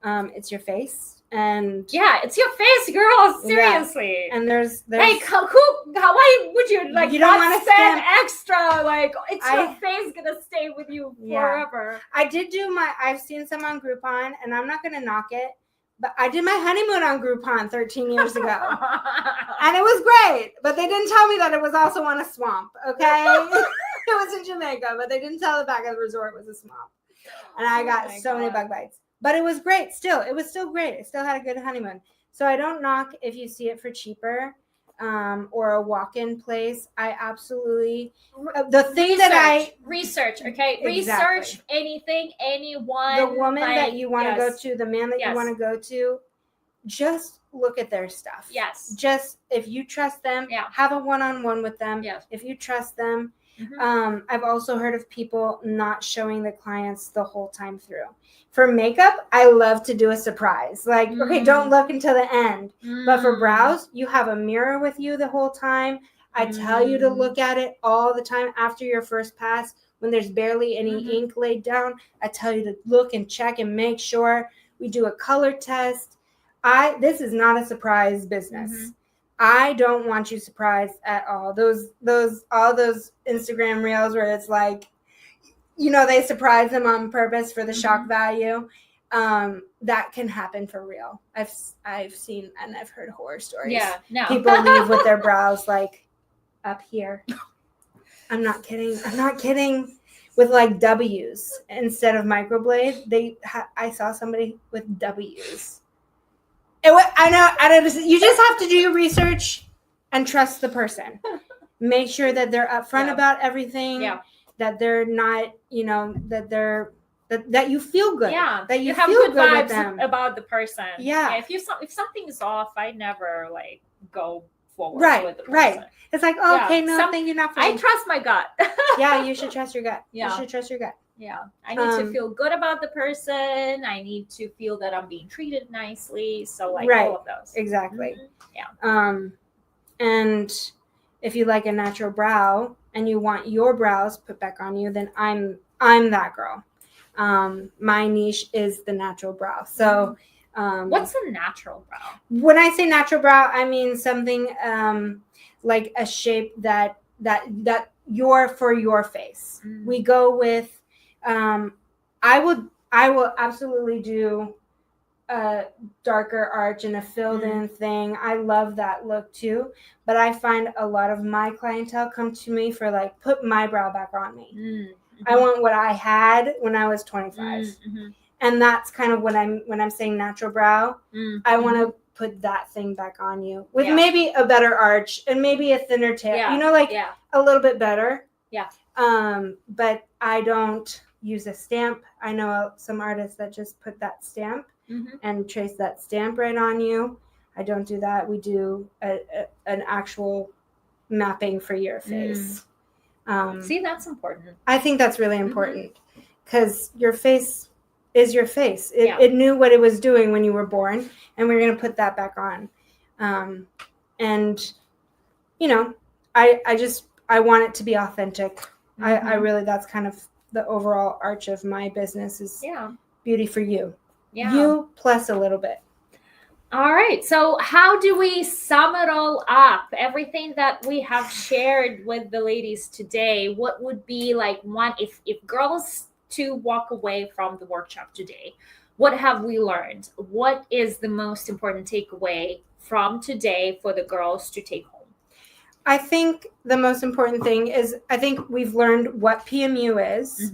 it's your face, And yeah, it's your face, girl. Seriously. and there's like why would you like you don't not want to spend extra? Like it's your I- face gonna stay with you Yeah. forever. I did do I've seen some on Groupon, and I'm not gonna knock it, but I did my honeymoon on Groupon 13 years ago. And it was great, but they didn't tell me that it was also on a swamp, okay? It was in Jamaica, but they didn't tell the back of the resort was a swamp. And I got my so many God. bug bites. But it was great still. It was still great. I still had a good honeymoon. So I don't knock if you see it for cheaper or a walk-in place. I absolutely... the thing research, okay? Exactly. Research anything, anyone. The woman like, that you want to yes. go to, the man that you Yes. want to go to, just look at their stuff. Yes. Just if you trust them, Yeah. have a one-on-one with them. Yes. If you trust them. Mhm. I've also heard of people not showing the clients the whole time through. For makeup, I love to do a surprise. Like, okay, don't look until the end. But for brows, you have a mirror with you the whole time. I tell you to look at it all the time after your first pass. When there's barely any ink laid down, I tell you to look and check and make sure. We do a color test. This is not a surprise business. I don't want you surprised at all. All those Instagram reels where it's like, they surprise them on purpose for the shock value. That can happen for real. I've seen and I've heard horror stories. Yeah, no. People leave with their brows like up here. I'm not kidding. With like W's instead of microblade. I saw somebody with W's. I know. You just have to do your research and trust the person. Make sure that they're upfront about everything. Yeah. That they're not, that you feel good. Yeah. That you have feel good good with vibes them. about the person. Yeah. If something's off, I never like go forward with the person. Right. It's like, okay, thank you, not for I me. trust my gut. Yeah, you should trust your gut. Yeah. You should trust your gut. Yeah, I need to feel good about the person. I need to feel that I'm being treated nicely. So like all of those. Exactly. Yeah. And if you like a natural brow and you want your brows put back on you, then I'm that girl. My niche is the natural brow. So what's a natural brow? When I say natural brow, I mean something like a shape that you're for your face. We go with I will absolutely do a darker arch and a filled in thing. I love that look too, but I find a lot of my clientele come to me for like, put my brow back on me. I want what I had when I was 25. And that's kind of when I'm saying natural brow, I want to put that thing back on you with maybe a better arch and maybe a thinner tail, a little bit better. Yeah. But I don't use a stamp. I know some artists that just put that stamp and trace that stamp right on you. I don't do that. We do an actual mapping for your face. See, that's important. I think that's really important because your face is your face. It knew what it was doing when you were born, and we're going to put that back on. And, I want it to be authentic. I really, that's kind of the overall arch of my business is beauty for you. Yeah. You plus a little bit. All right. So how do we sum it all up? Everything that we have shared with the ladies today, what would be like one, if girls to walk away from the workshop today, what have we learned? What is the most important takeaway from today for the girls to take home? I think the most important thing is, I think we've learned what PMU is.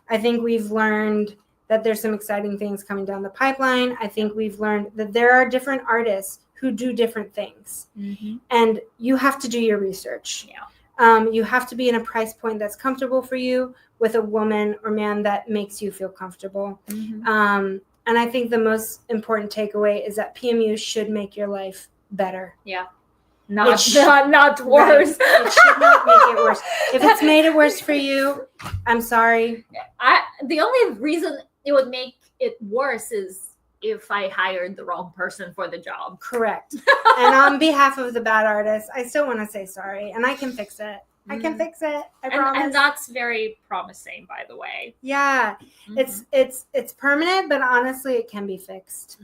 I think we've learned that there's some exciting things coming down the pipeline. I think we've learned that there are different artists who do different things. And you have to do your research. You have to be in a price point that's comfortable for you with a woman or man that makes you feel comfortable. And I think the most important takeaway is that PMU should make your life better. Yeah. Not worse. Right. It should not make it worse. If it's made it worse for you, I'm sorry. The only reason it would make it worse is if I hired the wrong person for the job. Correct. And on behalf of the bad artist, I still want to say sorry, and I can fix it. I can fix it. I and promise. that's very promising, by the way. Yeah, it's permanent, but honestly, it can be fixed.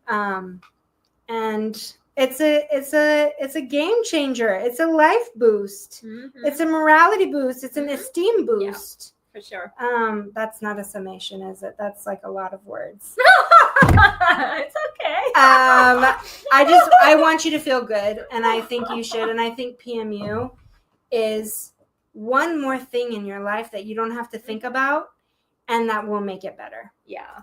And it's a game changer. It's a life boost. It's a morality boost. It's an esteem boost. For sure. That's not a summation, is it? That's like a lot of words. It's okay. I want you to feel good, and I think you should. And I think PMU is one more thing in your life that you don't have to think about, and that will make it better. Yeah.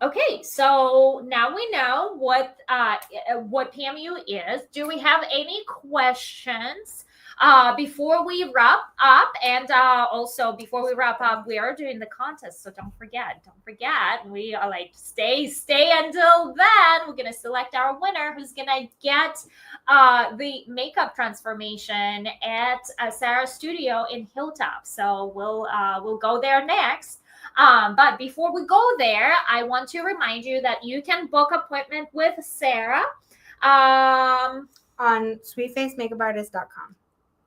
Okay, so now we know what PMU is. Do we have any questions before we wrap up? And also before we wrap up, we are doing the contest, so don't forget. We are like stay until then. We're gonna select our winner, who's gonna get the makeup transformation at Sarah's studio in Hilltop. So we'll go there next. But before we go there, I want to remind you that you can book appointment with Sarah on sweetfacemakeupartist.com.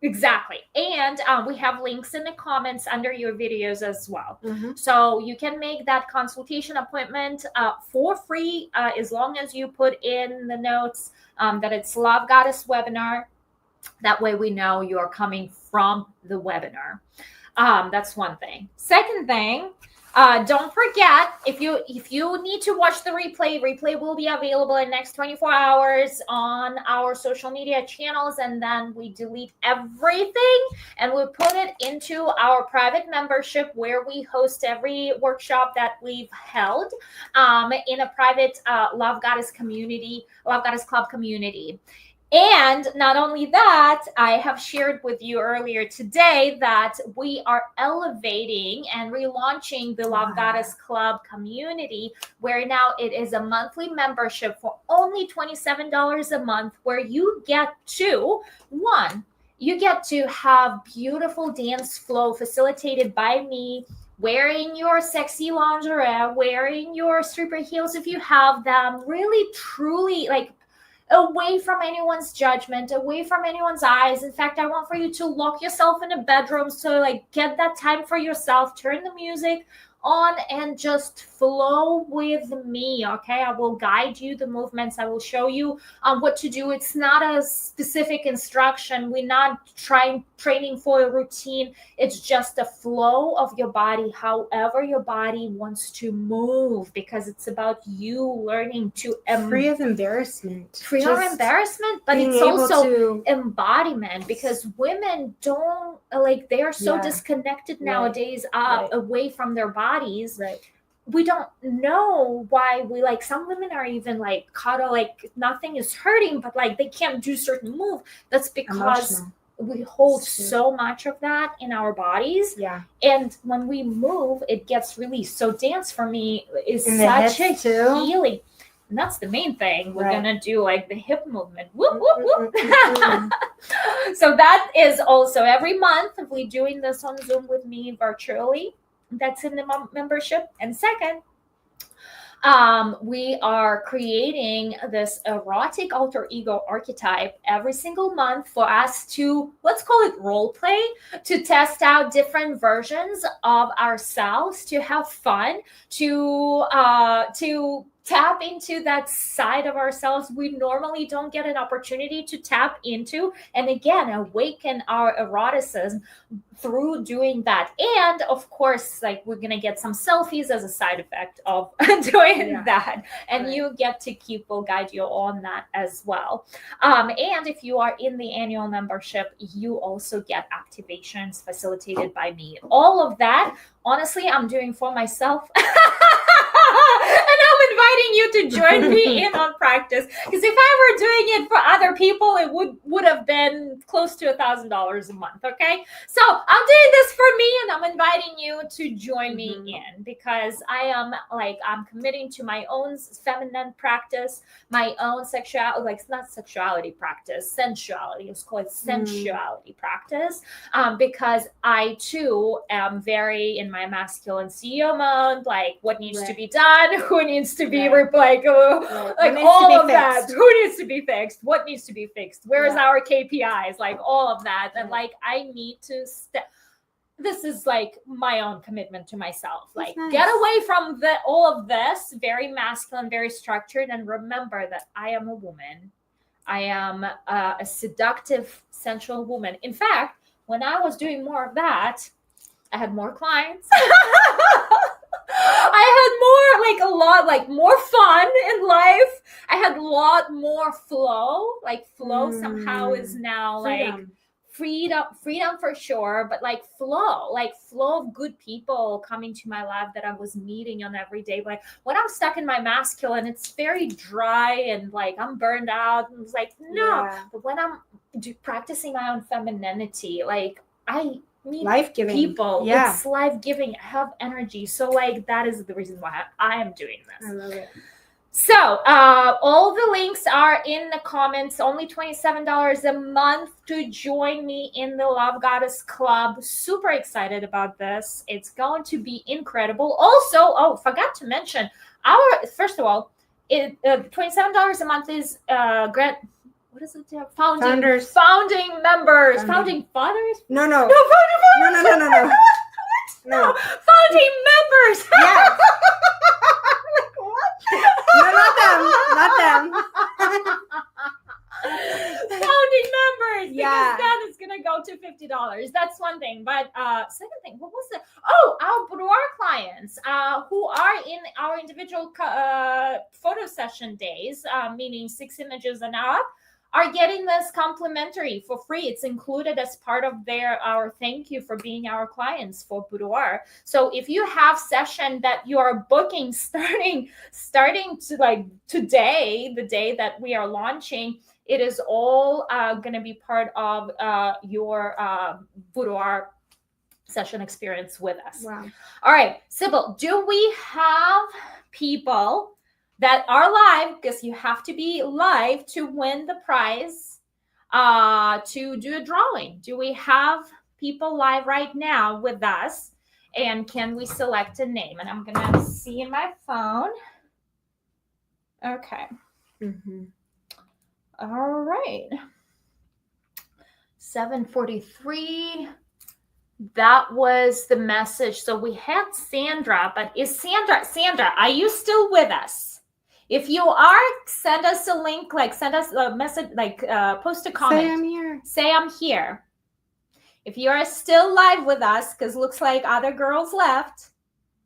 Exactly. And we have links in the comments under your videos as well. So you can make that consultation appointment for free as long as you put in the notes that it's Love Goddess webinar. That way we know you're coming from the webinar. That's one thing. Second thing, don't forget, if you need to watch the replay will be available in the next 24 hours on our social media channels, and then we delete everything and we put it into our private membership where we host every workshop that we've held in a private Love Goddess Club community. And not only that, I have shared with you earlier today that we are elevating and relaunching the Love Goddess Club community, where now it is a monthly membership for only $27 a month, where you get to, you get to have beautiful dance flow facilitated by me, wearing your sexy lingerie, wearing your stripper heels if you have them, really, truly, like, away from anyone's judgment, away from anyone's eyes. In fact, I want for you to lock yourself in a bedroom, so like get that time for yourself, turn the music on and just flow with me. Okay, I will guide you the movements. I will show you what to do. It's not a specific instruction. We're not training for a routine. It's just a flow of your body, however your body wants to move, because it's about you learning to free of embarrassment. Free of embarrassment, but it's also embodiment, because women don't they are so disconnected nowadays away from their bodies. We don't know why we some women are even caught nothing is hurting, but they can't do certain move. That's because we hold so much of that in our bodies. And when we move, it gets released. So dance for me is such a healing. And that's the main thing. We're going to do the hip movement. Whoop, whoop, whoop. So that is also every month we're doing this on Zoom with me virtually. That's in the membership. And second, we are creating this erotic alter ego archetype every single month for us to, let's call it role play, to test out different versions of ourselves, to have fun, to tap into that side of ourselves we normally don't get an opportunity to tap into, and again awaken our eroticism through doing that. And of course, we're gonna get some selfies as a side effect of doing that, and you get to keep, we'll guide you on that as well. And if you are in the annual membership, you also get activations facilitated by me. All of that, honestly, I'm doing for myself. And I'm inviting you to join me in on practice, because if I were doing it for other people, it would have been close to $1,000 a month. Okay, so I'm doing this for me, and I'm inviting you to join me in, because I am I'm committing to my own feminine practice, my own sexuality, not sexuality practice, sensuality. Let's call it sensuality practice, because I too am very in my masculine CEO mode. What needs to be done, who needs to be Right. like What needs to all be of that. fixed? Who needs to be fixed? What needs to be fixed? Where's Yeah. our KPIs? Like all of that. And Right. like I need to this is like my own commitment to myself. That's Like get nice. away from all of this, very masculine, very structured, and remember that I am a woman. I am a seductive, sensual woman. In fact, when I was doing more of that, I had more clients. I had more fun in life. I had a lot more flow. Like flow somehow is now like freedom for sure, but like flow of good people coming to my life that I was meeting on every day. Like when I'm stuck in my masculine, it's very dry and like I'm burned out. And it's like, no. Yeah. But when I'm practicing my own femininity, like I meet Life-giving people. Yeah. It's life-giving. I have energy. So like that is the reason why I am doing this. I love it. So all the links are in the comments. Only $27 a month to join me in the Love Goddess Club. Super excited about this. It's going to be incredible. Also, forgot to mention first of all, $27 a month is grant. What is it? Founding members. Founding. Founding fathers? No. No, No. founding members. Yeah. No, not them. Founding members. Yeah. Because then it's gonna go to $50. That's one thing. But second thing, what was it? Our boudoir clients who are in our individual photo session days, meaning 6 images and up, are getting this complimentary for free. It's included as part of our thank you for being our clients for boudoir. So if you have session that you are booking starting to like today, the day that we are launching, it is all going to be part of your boudoir session experience with us. Wow. All right, Sybil, do we have people that are live, because you have to be live to win the prize, to do a drawing? Do we have people live right now with us? And can we select a name? And I'm going to see in my phone. Okay. Mm-hmm. All right. 7:43. That was the message. So we had Sandra, but is Sandra, are you still with us? If you are, send us a link, like send us a message, like post a comment. Say I'm here. Say I'm here. If you are still live with us, because looks like other girls left,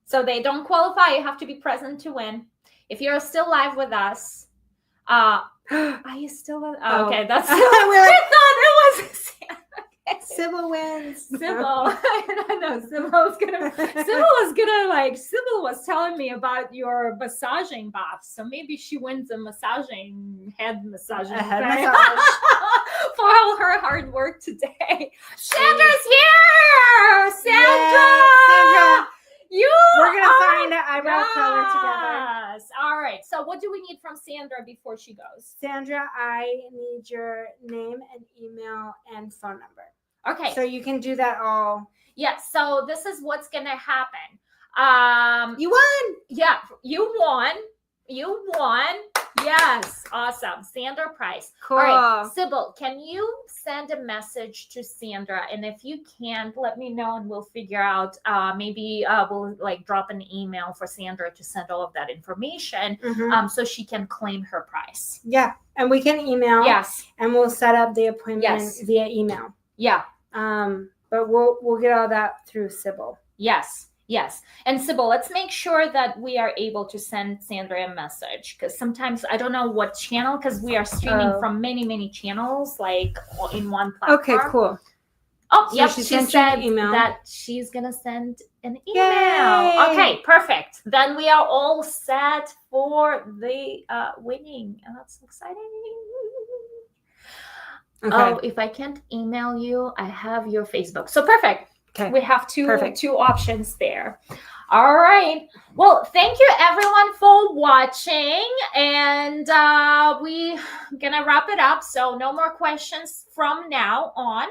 so they don't qualify, you have to be present to win. If you're still live with us, are you still with? Oh, okay, that's. We're I thought it was. Sybil wins. Sybil, no, Sybil was telling me about your massaging bath, so maybe she wins a head massaging massage. for all her hard work today. Sandra's here. Sandra, we're gonna find an eyebrow color together. Yes. All right. So, what do we need from Sandra before she goes? Sandra, I need your name and email and phone number. Okay. So you can do that all. Yes. So this is what's gonna happen. You won. Yeah, you won. Yes, awesome. Sandra Price. Cool. All right, Sybil, can you send a message to Sandra? And if you can't, let me know and we'll figure out. Maybe we'll like drop an email for Sandra to send all of that information, so she can claim her prize. Yeah, and we can email. Yes, and we'll set up the appointment via email. Yeah. But we'll get all that through Sybil. Yes. And Sybil, let's make sure that we are able to send Sandra a message, because sometimes I don't know what channel, because we are streaming from many channels, like in one platform. Okay, cool. Oh, So yep. she She sent said you an email. that she's going to send an email. Yay! Okay, perfect. Then we are all set for the winning. And that's exciting. Okay. Oh, if I can't email you, I have your Facebook. So perfect. Okay. We have two options there. All right. Well, thank you everyone for watching, and we gonna wrap it up. So no more questions from now on.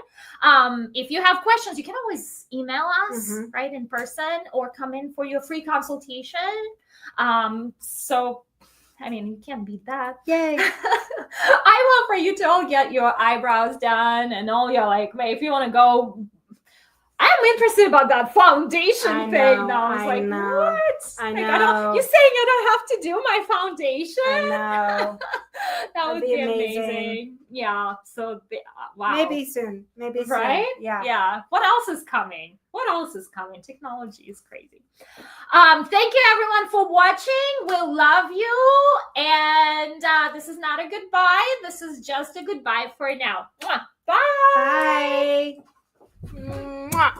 If you have questions, you can always email us right in person or come in for your free consultation. So I mean, you can't beat that. Yay. I want for you to all get your eyebrows done and all your like, if you want to go. I'm interested about that foundation thing now. I was like, what? I like, know. You're saying I don't have to do my foundation? I know. That would be amazing. Yeah. So, wow. Maybe soon. Maybe soon. Right? Yeah. Yeah. What else is coming? What else is coming? Technology is crazy. Thank you everyone for watching. We love you. And this is not a goodbye. This is just a goodbye for now. Bye. Bye. Mwah.